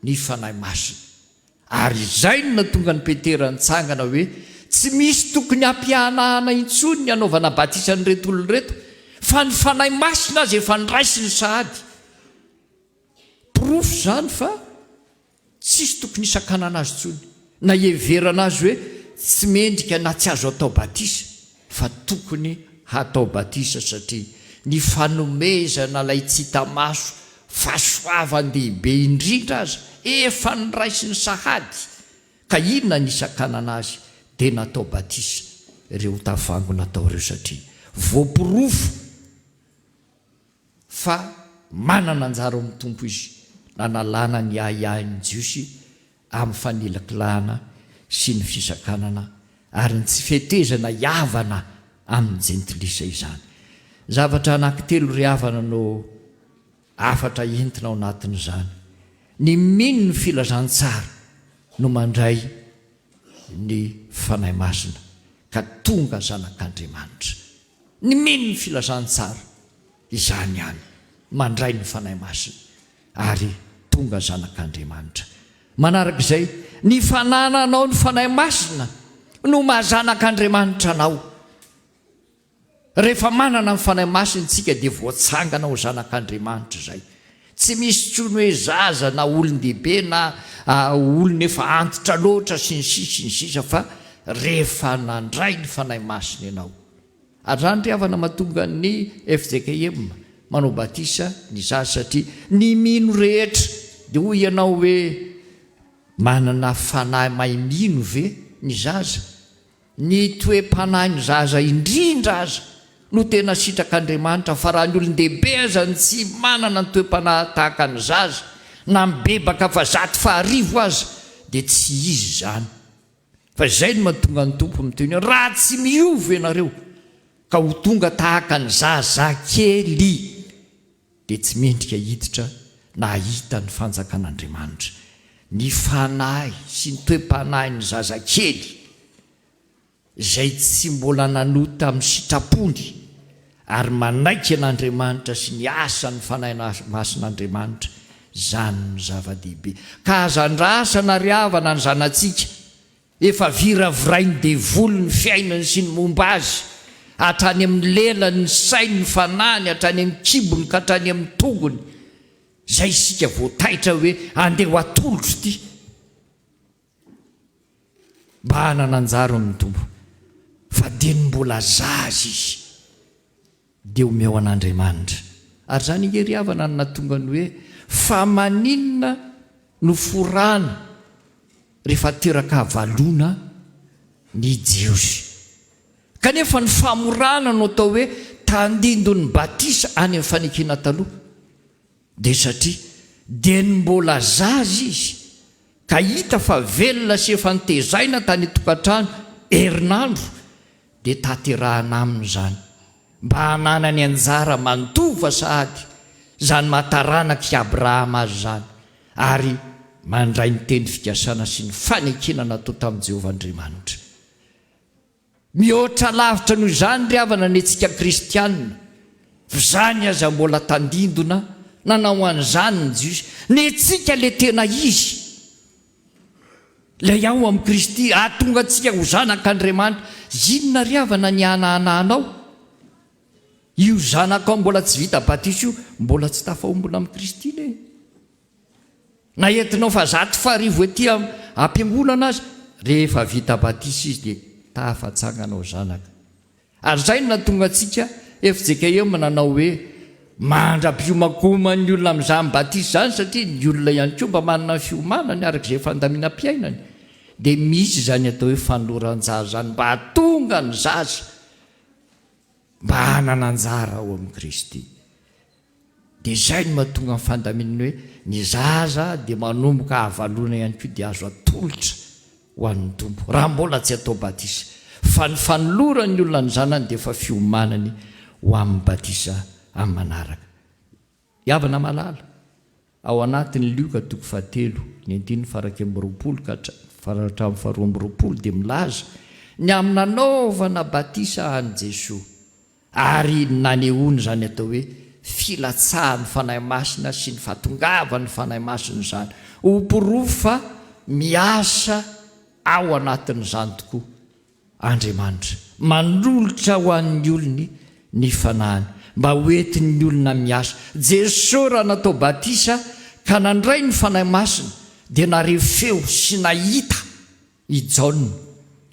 ny fanahy masina. Ary izay no natonga ny Petera nitsangana hoe tsy misy tokony hampianahana intsony ny anaovana batisa nyreto oloreto, fa ny fanahy masina azy efa niraisy ny sahady. Profo zany fa tsisy tokony hisakanana azy tsony na heverana azy hoe tsy mendrika na tsy azo atao batisa, fa tokony hatao batisa satria ny fanomezana lay tsy hita maso fahasoavan-dehibe indrindra azy efa niraisy ny sahady, ka inona ny hisakanana azy dia natao batisa ireo tavango natao ireo, satria voapirofo fa manana anjara amin'ny tompo izy nanalana ny ahiahin'ny jiosy amin'ny fanelakilahana sy ny fisakanana ary ny tsy fetezana hiavana amin'ny jentilisa izany. Zavatra anankitelo ry havana no afatra entina ao anatin'izany. Ny mino ny filazantsara no mandray ny fanahy masina ka tonga zanak'Andriamanitra. Ny mino ny filazantsara izany ihany mandray ny fanahy masina ary tonga zanak'Andriamanitra. Manarak'izay ny fanananao ny fanahy masina no mahazanak'Andriamanitra anao. Rehefa manana ny fanahy masina tsika dia voatsangana ho zanak'Andriamanitra zay. Tsy misy tsony hoe zaza na olon-dehibe na olona efa antitra loatra sy ny sisa fa rehefa nandray ny fanahy masina ianao. Azany ry havana mahatonga ny FJKM manao batisa ny zaza satria ny mino rehetra dia hoy ianao hoe manana fanahy mahay mino ve ny zaza. Ny toe-panahy ny zaza indrindra aza no tena sitrak'Andriamanitra, fa raha ny olon-dehibe aza tsy manana ny toe-panahy tahaka ny zaza na mibebaka fa 100 aza dia tsy izy zany. Fa izay no mahatonga ny tompo miteny raha tsy miova ianareo ka ho tonga tahaka ny zazakely dia tsy mendrika hiditra na hita ny fanjakan'Andriamanitra. Ny fanahy sy ny toe-panahy ny zazakely izay tsy mbola nanota amin'ny sitrapony ary manaiky an'Andriamanitra sy ny asa ny fanahy masin'Andriamanitra, zany ny zava-dehibe. Ka azandrasana ry havana ny zanantsika efa viravirainy devolo ny fiainany sy ny momba azy, hatrany amin'ny lelany ny sainy ny fanany, hatrany amin'ny kibony ka hatrany amin'ny tongony, zay isika voataitra hoe andeha ho atolotra ity mba hanana anjara amin'ny tompo. Fa dia ny mbola zaza izy dia omeo an'Andriamanitra. Ary zany ry havana no natonga ny hoe fa maninona no forana rehefa teraka valona ny jiosy. Kanefa ny famorana no atao hoe tandindo ny batisa any amin'ny fanekena taloha dia satria dia ny mbola zaza izy ka hita fa velona sy efa nitezaina tany tokantrano herinandro dia taterahana aminy zany mba hananany anjara mandova sahady zany mahataranaka Abrahama azy zany ary mandray ny teny fikasana sy ny fanekena natao tamin'i Jehovah Andriamanitra. Mihoatra lavitra noho izany ry havana ny antsika kristianina, zany aza mbola tandindona nanao an'izany ny jiosy. Ny antsika le tena izy lay ao amin'ny Kristy ahatonga antsika ho zanak'Andriamanitra. Inona ry havana ny anahanahanao? Io zanaka mbola tsy vita batisa io mbola tsy tafahombona amin'ny Kristy le. Na entinao fa 100 ety ampiangolana azy, rehefa vita batisa izy dia tafatsangana ho zanaka. Ary zay no natonga antsika FJKM nanao hoe mandra-piomakomany ny olona amin'izany batisa zany, satria ny olona ihany koa mba manana fiomanany arak'izay fandamina-piainany. Dia misy zany atao hoe fanoloran-jaza zany mba hatonga ny zaza mba hanana anjara ao amin'i Kristy. Dia izay no mahatonga amin'ny fandaminany hoe ny zaza dia manomboka havalona ihany koa dia azo atolotra ho an'ny tompo raha mbola tsy atao batisa, fa ny fanolorany olona ny zanany dia efa fiomanany ho amin'ny batisa amin'ny manaraka. Iavana malala ao anatin'ny Lioka 7:1-20 ka hatramin'ny 12 dia milaza ny amin'ny nanaovana batisa any Jesosy ary nanehoany zany atao hoe filatsahan'ny fanahy masina sy ny fahatongavany fanahy masina zany ho porofo fa miasa ao anatin'izany tokoa Andriamanitra manolotra ho an'ny olony ny fanahiny mba hoentin'ny olona miasa. Jesosy raha natao batisa ka nandray ny fanahy masina dia nareho feo sy nahita i Jaona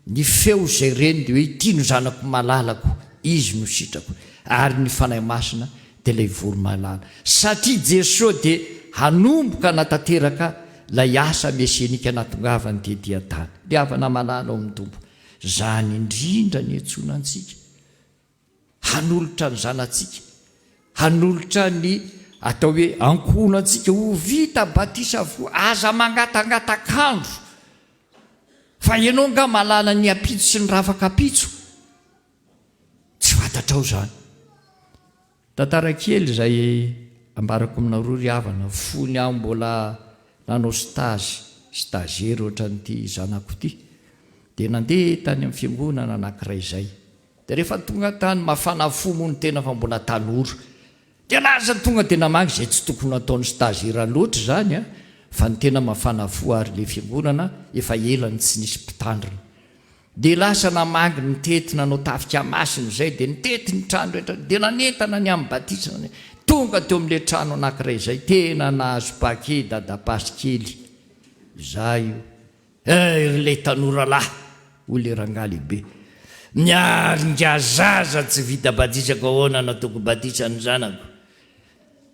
ny feo izay reny dia hoe ity no zanako malalako, izy no sitrako, ary ny fanahy masina dia ilay voro malala. Satria Jesosy dia hanomboka natateraka lay asa mesenika natongavany dia tany. Dia havana malala ao amin'ny tompo. Zany indrindra ny antsoina antsika, hanolotra ny zanantsika, hanolotra ny atao hoe ankonantsika ho vita batisa avokoa, aza mangatangatakandro. Fa ianao nga malala ny apitso sy ny ravaka apitso, tsy fantatrao zany. Tantara kely izay ambarako aminareo ry havana, fony aho mbola nanao stagiaire ohatran'ity zanako ity, dia nandeha tany amin'ny fiangonana anankiray izay. Dia rehefa tonga tany mafana fo moa ny tena fa mbola tanora, dia laza tonga dia namangy izay tsy tokony ataony stagiaire loatra zany a, fa ny tena mafana fo ary le fiangonana efa elany tsy nisy mpitandrina. Dia lasa namangy nitety nanao tafika masina izay, dia nitety ny trano rehetra, dia nanentana ny amin'ny batisa. Tonga teo amin'ilay trano anankiray izay, tena nahazo pake dadapasikely za io. Ilay tanora lahy ho le rangahy lehibe, mialinga zaza tsy vita batisako ahoana nataoko batisa ny zanako.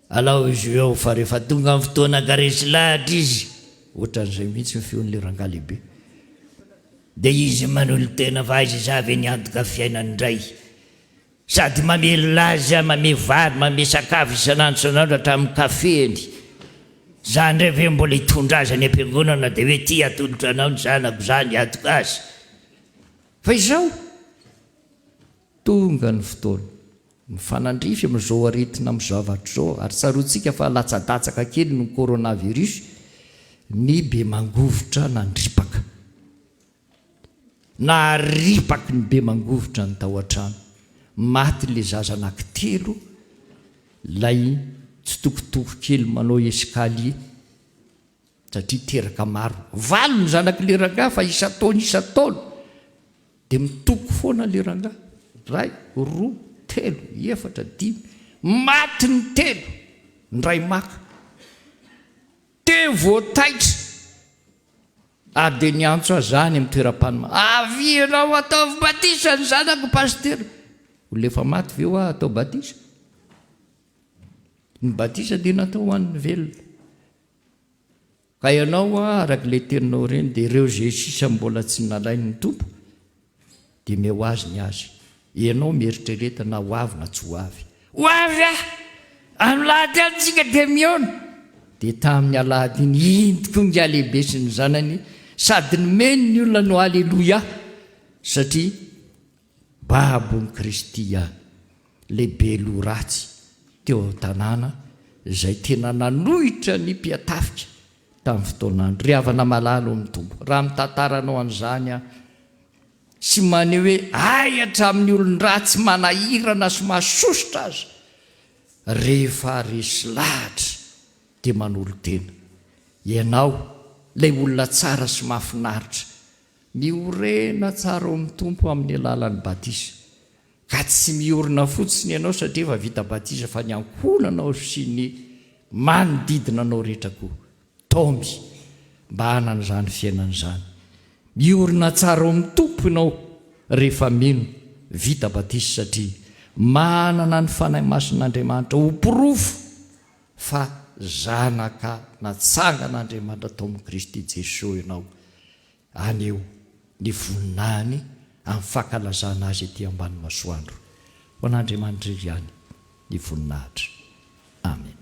Alao izy eo fa rehefa tonga amin'ny fotoana karesy lahatra izy, ohatran'izay mihitsy ny feon'ilay rangahy lehibe. Dia izy manolo tena fa izy zavy niantoka fiainany indray, sady mamely laza, mame vary, mame sakafo isanandro hatramin'ny kafeny. Zany ndray ve mbola hitondra azy any am-piangonana dia hoe ty atolotra anao ny zanako zany atoka azy. Fa izao tonga ny fotoana mifanandrify amin'izao aretina amin'izao zavatra zao, ary tsaroantsika fa latsa-datsaka kely no coronavirus, ny be mangovotra nandripaka, naripaky ny be mangovotra ny tao an-trano. Maty le zaza anankitelo, lay tsitokotoko kely manao escalier satria teraka maro. Valo ny zanaky le rangahy fa isa-taona dia mitoko foana le rangahy, 1, 2, 3, 4, 5, maty ny telo, ny ray maka teo voataitra. Ary dia niantso azy zany amin'ny toeram-panoma, avianao ataovy batisa ny zanako pastera. Lefa maty ve ho atao batisa? Ny batisa dia natao ho an'ny velona. Ka ianao arak'ilay teninao reny dia ireo zay sisa mbola tsy nalainy ny tompo, dia meo azy ny azy. Ianao mieritrereta na ho avy na tsy ho avy. Ho avy amin'ny lahady antsika dia miona. Dia tamin'ny alahady iny intoko ny lehibe sy ny zanany, sady nomeny ny olona no alleloia, satria babon'i Kristy ihany, lehibe loha ratsy teo tanàna izay tena nanohitra ny mpiatafika tamin'ny fotoanandro. Ry havana malala ao amin'ny tompo, raha mitantaranao an'izany sy maneho hoe ay hatramin'ny olon-dratsy manahirana sy mahasosotra azy, rehefa resy lahatra dia manolo tena. Ianao ilay olona tsara sy mahafinaritra, miorena tsara ao amin'ny tompo amin'ny alalan'ny batisa, ka tsy miorina fotsiny ianao satria efa vita batisa, fa ny ankonanao sy ny manodidina anao rehetra koa tomby mba hanan'izany fiainan'izany. Miorina tsara ao amin'ny tompo ianao rehefa mino vita batisa, satria manana ny fanahy masin'Andriamanitra ho porofo fa zanaka natsangan'Andriamanitra tao amin'i Kristy Jesosy ianao. Aneo ny voninahiny amin'ny fankalazana azy ety ambany masoandro. ho an'andriamanitra ihany ny voninahitra. Amen.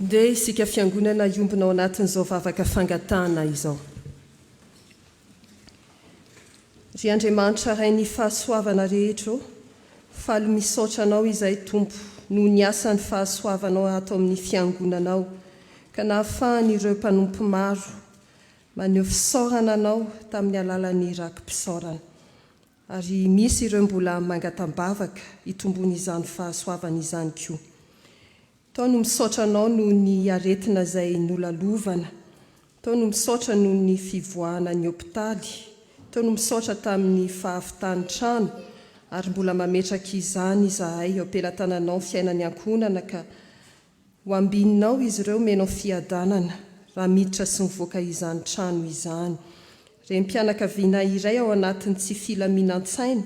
dia isika fiangonana iombinao anatin'izao vavaka fangatahana izao. Ry Andriamanitra ray ny fahasoavana rehetra, falo misaotra anao izay tompo no ny asan'ny fahasoavanao ato amin'ny fiangonanao, ka nahafahany ireo mpanompo maro maneho fisaorana anao tamin'ny alalan'ny rakim-pisaorana. Ary misy ireo mbola mangatambavaka hitombony izany fahasoavana izany koa. Tao no misaotra anao noho ny aretina izay nolalovana, tao no misaotra noho ny fivoahana ny hopitaly, tao no misaotra tamin'ny fahavitany trano, ary mbola mametraka izany izahay eo am-pelatananao ny fiainany ankonana, ka ho ambininao izy ireo menao fiadanana raha miditra sy mivoaka izany trano izany. Rem-pianakaviana iray ao anatin'ny tsy filaminan-tsaina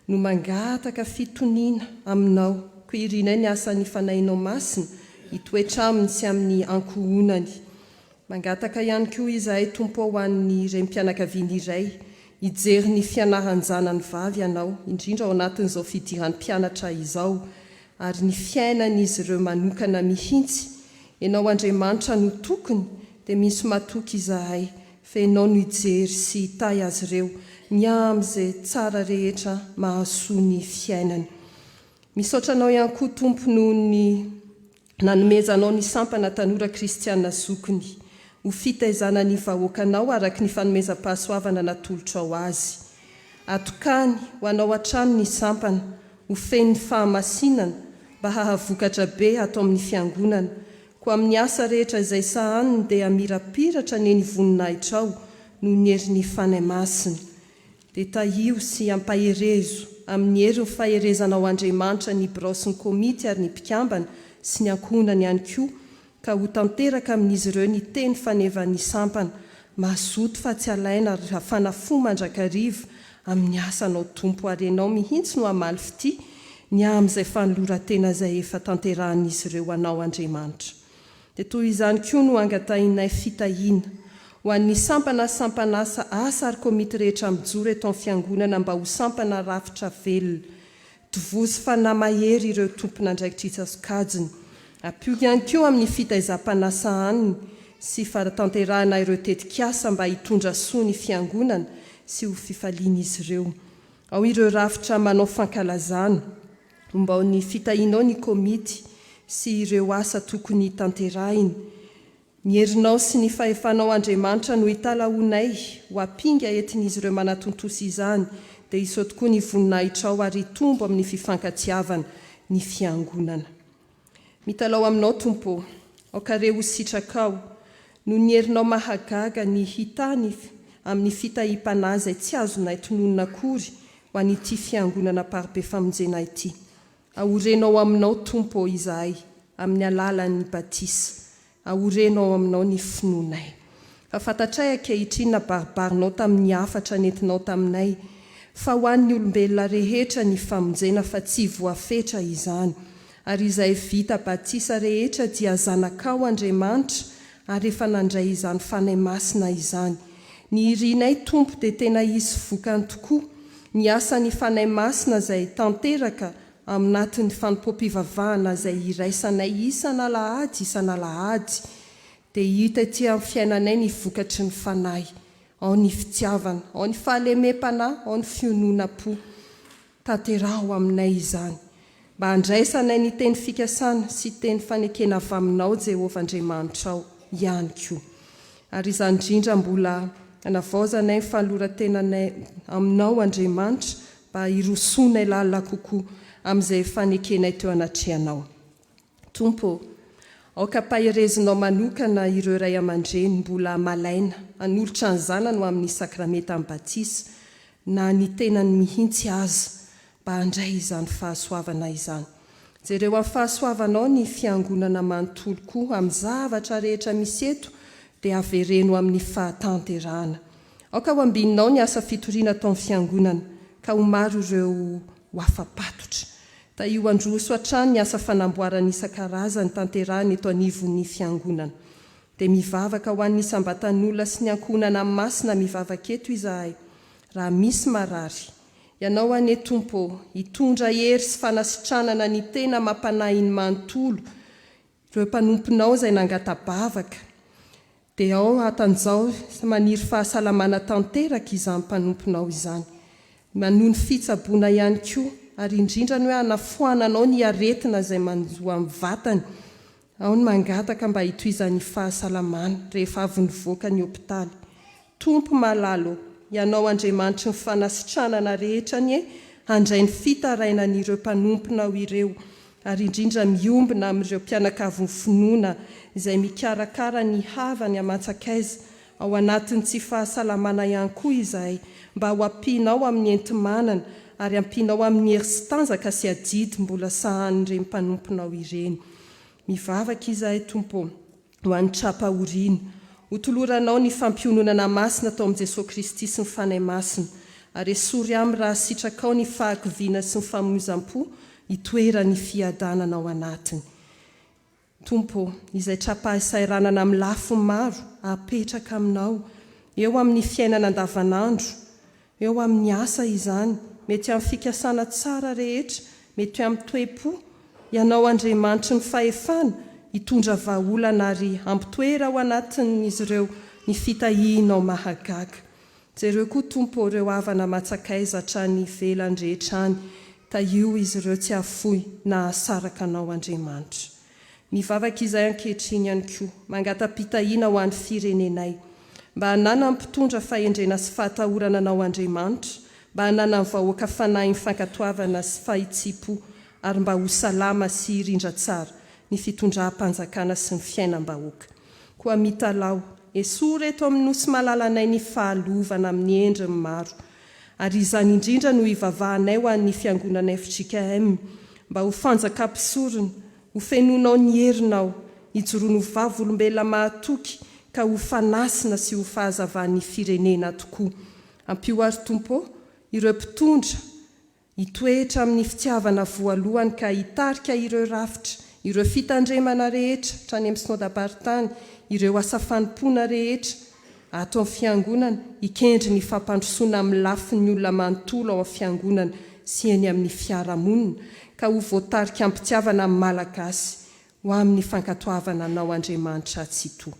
no mangataka fitoniana aminao, ko irinay ny asan'ny fanahinao masina hitoetra aminy sy amin'ny ankohonany. Mangataka ihany koa izahay tompo ho an'ny rem-pianakaviana iray hijery ny fianaran-janany vavy ianao, indrindra ao anatin'izao fidiran'ny mpianatra izao, ary ny fiainan'izy ireo manokana mihitsy. Ianao Andriamanitra no tokony, dia misy matoky izahay, fa ianao no hijery sy hitahy azy ireo ny amin'izay tsara rehetra mahasoa ny fiainany. Misaotra anao ihany koa tompo noho ny nanomezanao ny sampana tanora kristiana zokony ho fitaizana ny vahoakanao araka ny fanomezam-pahasoavana natolotra ao azy. Atokany ho anao hatrany ny sampana ho feny ny fahamasinana mba hahavokatra be atao amin'ny fiangonana, ko amin'ny asa rehetra izay sahaniny dia amirapiratra ny voninahitra ao no ny herin'ny fanahy masina. Dia tahio sy ampaherezo amin'ny herin'ny faherezanao Andriamanitra ny braosy ny komity ary ny mpikambana sy ny ankohonany ihany koa, ka ho tanteraka amin'izy ireo ny teny fanevan'ny sampana, mazoto fa tsy alaina ary hafanafo mandrakariva amin'ny asanao tompo, ary ianao mihitsy no hamaly fity ny amin'izay fanoloran-tena izay efa tanterahan'izy ireo anao Andriamanitra. Dia toy izany koa no angatahinay fitahiana ho an'ny sampana asa ary komity rehetra mijoro eto amin'ny fiangonana mba ho sampana rafitra velona, tovozy fa namahery ireo tompon'andraikitra itsasokajiny. Apio ihany koa amin'ny fitaizam-panasa aniny sy faratanterahana ireo tetikasa mba hitondra soa ny fiangonana sy ho fifalian'izy ireo. Ao ireo rafitra manao fankalazana, mba ao ny fitahinao ny komity sy ireo asa tokony tanterahiny. Ny herinao sy ny fahefanao Andriamanitra no hitalaonay ho ampinga entin'izy ireo manatontosy izany, dia iso tokoa ny voninahitra ao ary tombo amin'ny fifankatiavana ny fiangonana. Mitalao aminao tompo, aokare ho sitrakao no ny herinao mahagaga ny hitany amin'ny fitahim-panahy izay tsy azonay tononona akory ho an'ity fiangonana parobe famonjena ity. Aorenao aminao tompo izahay amin'ny alalan'ny batisa, aorenao aminao ny finoanay. Fa fantatray ankehitriny na baribarinao tamin'ny afatra nentinao taminay, fa ho an'ny olombelona rehetra ny famonjena fa tsy voafetra izany. Ary izay vita batisa rehetra dia zanakao Andriamanitra, ary efa nandray izany fanahy masina izany. Ny irinay tompo dia tena izy vokany tokoa, ny asan'ny fanahy masina izay tanteraka aminatin'ny fanompoam-pivavahana izay iraisanay isan'alahady, dia hita etỳ amin'ny fiainanay ny vokatry ny fanahy, ao ny fitiavana, ao ny fahalemem-panahy, ao ny fionoana-po. Tanteraho aminay izany, mba handraisanay ny teny fikasana sy teny fanekena avy aminao Jehovah Andriamanitra ao ihany koa. Ary izany indrindra mbola anavaozanay ny fahaloran-tenanay aminao Andriamanitra, mba hirosonay lalina kokoa amin'izay fanekenay teo anatrehanao. Tompo, aoka paherezinao manokana ireo ray aman-dreny mbola malaina hanolotra ny zanany ho amin'ny sakramenta amin'ny batisa, na ny tenany mihitsy aza, mba handray izany fahasoavana izany. Jereo amin'ny fahasoavanao ny fiangonana manontolo koa amin'ny zavatra rehetra misy eto, dia avereno amin'ny fahatanterahana. Aoka ho ambininao ny asa fitoriana tao amin'ny fiangonana, ka ho maro ireo ho afapatotra. Da io androso hatrany ny asa fanamboarana isan-karazany tanterahana eto anivon'ny fiangonana. Dia mivavaka ho an'ny sambatan'olona sy ny ankohonana masina mivavaka eto izahay, raha misy marary. Ianao ane tompo, hitondra hery sy fanasitranana ny tena mampanahy ny manontolo ireo mpanomponao izay nangatabavaka dia ao atan'izao maniry fahasalamana tanteraka izany mpanomponao izany, manohy ny fitsaboana ihany koa, ary indrindra ny hoe anafoananao ny aretina izay manjoa amin'ny vatany, ao ny mangataka mba hitoizany fahasalamana rehefa avy nivoaka ny hopitaly. Tompo malalo, ianao Andriamanitra ny fanasitranana rehetra ny handray ny fitarainan'ireo mpanomponao ireo, ary indrindra miombina amin'ireo mpianakavy finoana izay mikarakara ny havany aman-tsakaiza, ao anatin'ny tsy fahasalamana ihany koa izay, mba ho ampianao amin'ny entimanana ary ampianao amin'ny hery sy tanjaka sy adidy mbola sahan'ireny mpanomponao ireny. Mivavaka izahay Tompo ho an'ny trapahoriana, hotoloranao ny fampiononana masina tao amin'i Jesosy Kristy sy ny fanahy masina, ary esory amin'ny raha sitrakao ny fahakiviana sy ny famonjam-po hitoerany fiadanana ao anatiny. Tompo, izay trapahasairanana amin'ny lafiny maro apetraka aminao, eo amin'ny fiainana andavanandro, eo amin'ny asa izany, mety amin'ny fikasana tsara rehetra, mety amin'ny toe-po, ianao Andriamanitra ny fahefana, hitondra vahaolana ary ampitoera ao anatin'izy ireo ny fitahianao mahagaga. Jereo koa Tompo ireo havana matsakaiza hatrany ivelany rehetrany, tahio izy ireo tsy afoy na asaraka anao Andriamanitra. Mivavaka izay ankehitriny ihany koa, mangata-pitahiana ho an'ny firenenay, mba hanana ny mpitondra fahendrena sy fahatahorana anao Andriamanitra, mba hanana ny vahoaka fanahy ny fankatoavana sy fahitsipo, ary mba ho salama sy irindra tsara ny fitondram-panjakana sy ny fiainam-bahoaka. Koa mitalao, esory eto amin'ny nosy malalanay ny fahalovana amin'ny endriny maro, ary izany indrindra no hivavahanay ho an'ny fiangonanay FJKM, mba ho fanjakam-pisorona, ho fenonao ny herinao, hijorono vavolombelona mahatoky, ka ho fanasina sy ho fahazavan'ny firenena tokoa. Ampio ary Tompo, ireo mpitondra, hitoetra amin'ny fitiavana voalohany ka hitarika ireo rafitra, ireo fitandremana rehetra, trany amin'ny synodam-paritany, ireo asa fanompoana rehetra, ato amin'ny fiangonana, hikendry ny fampandrosoana amin'ny lafin'ny olona manontolo ao amin'ny fiangonana sy eny amin'ny fiarahamonina, ka ho voatarika amin'ny mpitiavana amin'ny malagasy, ho amin'ny fankatoavana anao Andriamanitra tsito.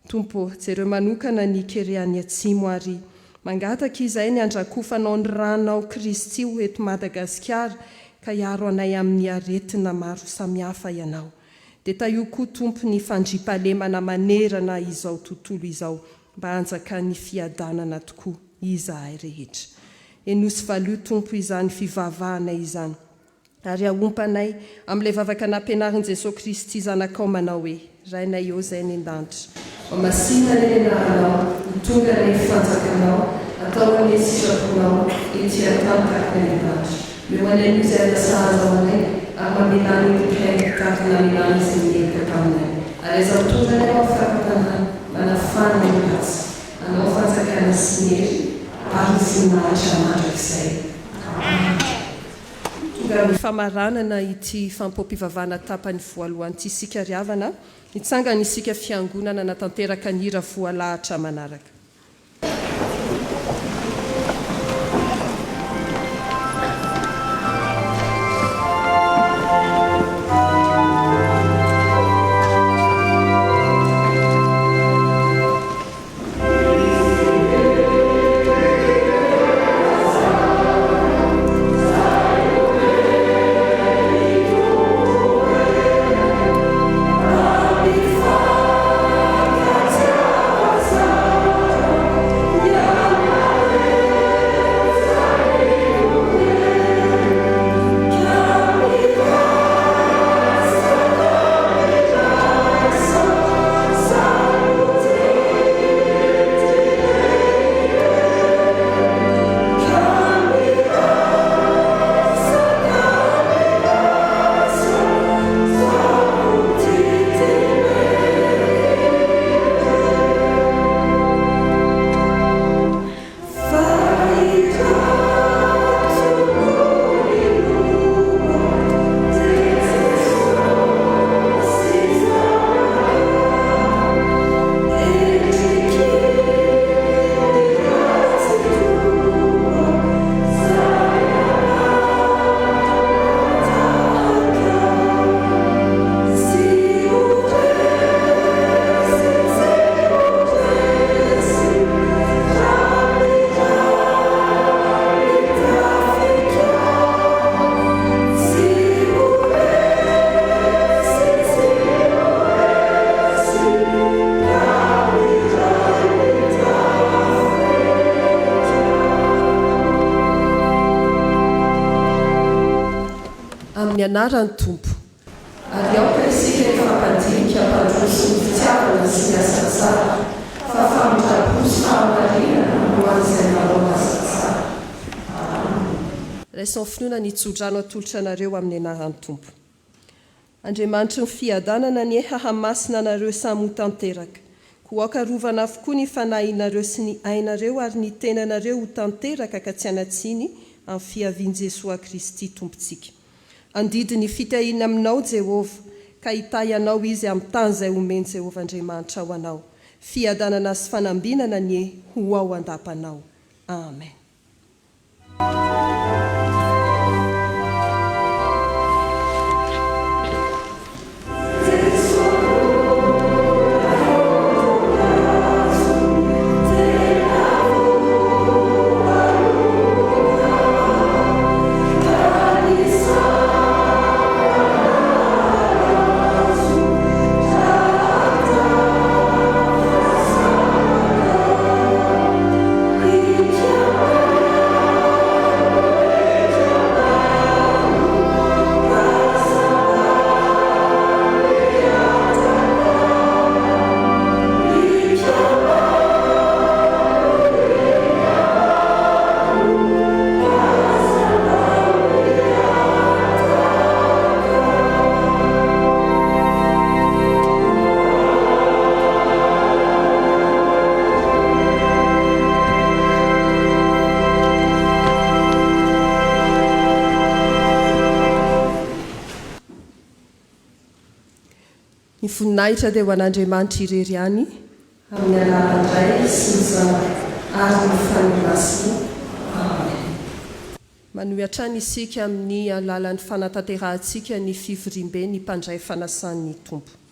Tompo, jereo manokana ny kerehan'ny atsimo ary mangataka izay ny andrakofanao ny ranao Kristy ho eto Madagasikara, ka hiaro anay amin'ny aretina maro samihafa ianao. Dia tahio koa Tompo ny fandriampahalemana manerana izao tontolo izao, mba hanjaka ny fiadanana tokoa izahay rehetra. Enosy valio Tompo izany fivavahanay izany, ary ahompanay amin'ilay vavaka nampianarin'i Jesosy Kristy zanakao manao hoe: rainay eo izay ny an-danitra, masina ny anaranao, hitonga ny fanjakanao, atao ny sitraponao, ety atantaka ny an-danitra. Eo anay izay anasahaza aminay, ary mamelany ny mpiaikary namelany izay miekaka aminay. Ary izao tonga ny ao fahatanana, manafana ny ratsy, anao fanjakana sy ny hery, ary voninahitra mandrakizay. Tonga ny famaranana ity fampompivavahana tapany voalohany ity isika riavana, hitsangana isika fiangonana natanteraka ny hira voalahatra manaraka. Amen. amin'ny anarany tompo ary aoka isika efampadinika mpandroso ny fitiavana sy ny asa tsara fa famindrapo sy fahamarinana no an'izay manao asa tsara. Raisao finoana ny tsodrano atolotra anareo amin'ny anarany tompo. Andriamanitra ny fiadanana ny hahamasina anareo samy ho tanteraka, ko akarovana avokoa ny fanahinareo sy ny ainareo ary ny tenanareo ho tanteraka ka tsy anatsiny amin'ny fiavian Jesosy Kristy tompontsika. Andidy ny fitahiana aminao Jehovah, ka hitahianao izy amin'ny tany izay omeny Jehovah Andriamanitra ho anao. Fiadanana sy fanambinana ny ho ao andapanao. Amen. Ny voninahitra dia ho an'Andriamanitra irery ihany amin'ny anarany Ray sy ny Zanaka ary ny Fanahy Masina. Amen. Manohitra ny isika amin'ny alalan'ny fanatanterahuntsika ny fivoriam-be ny mpandray fanasan'ny Tompo.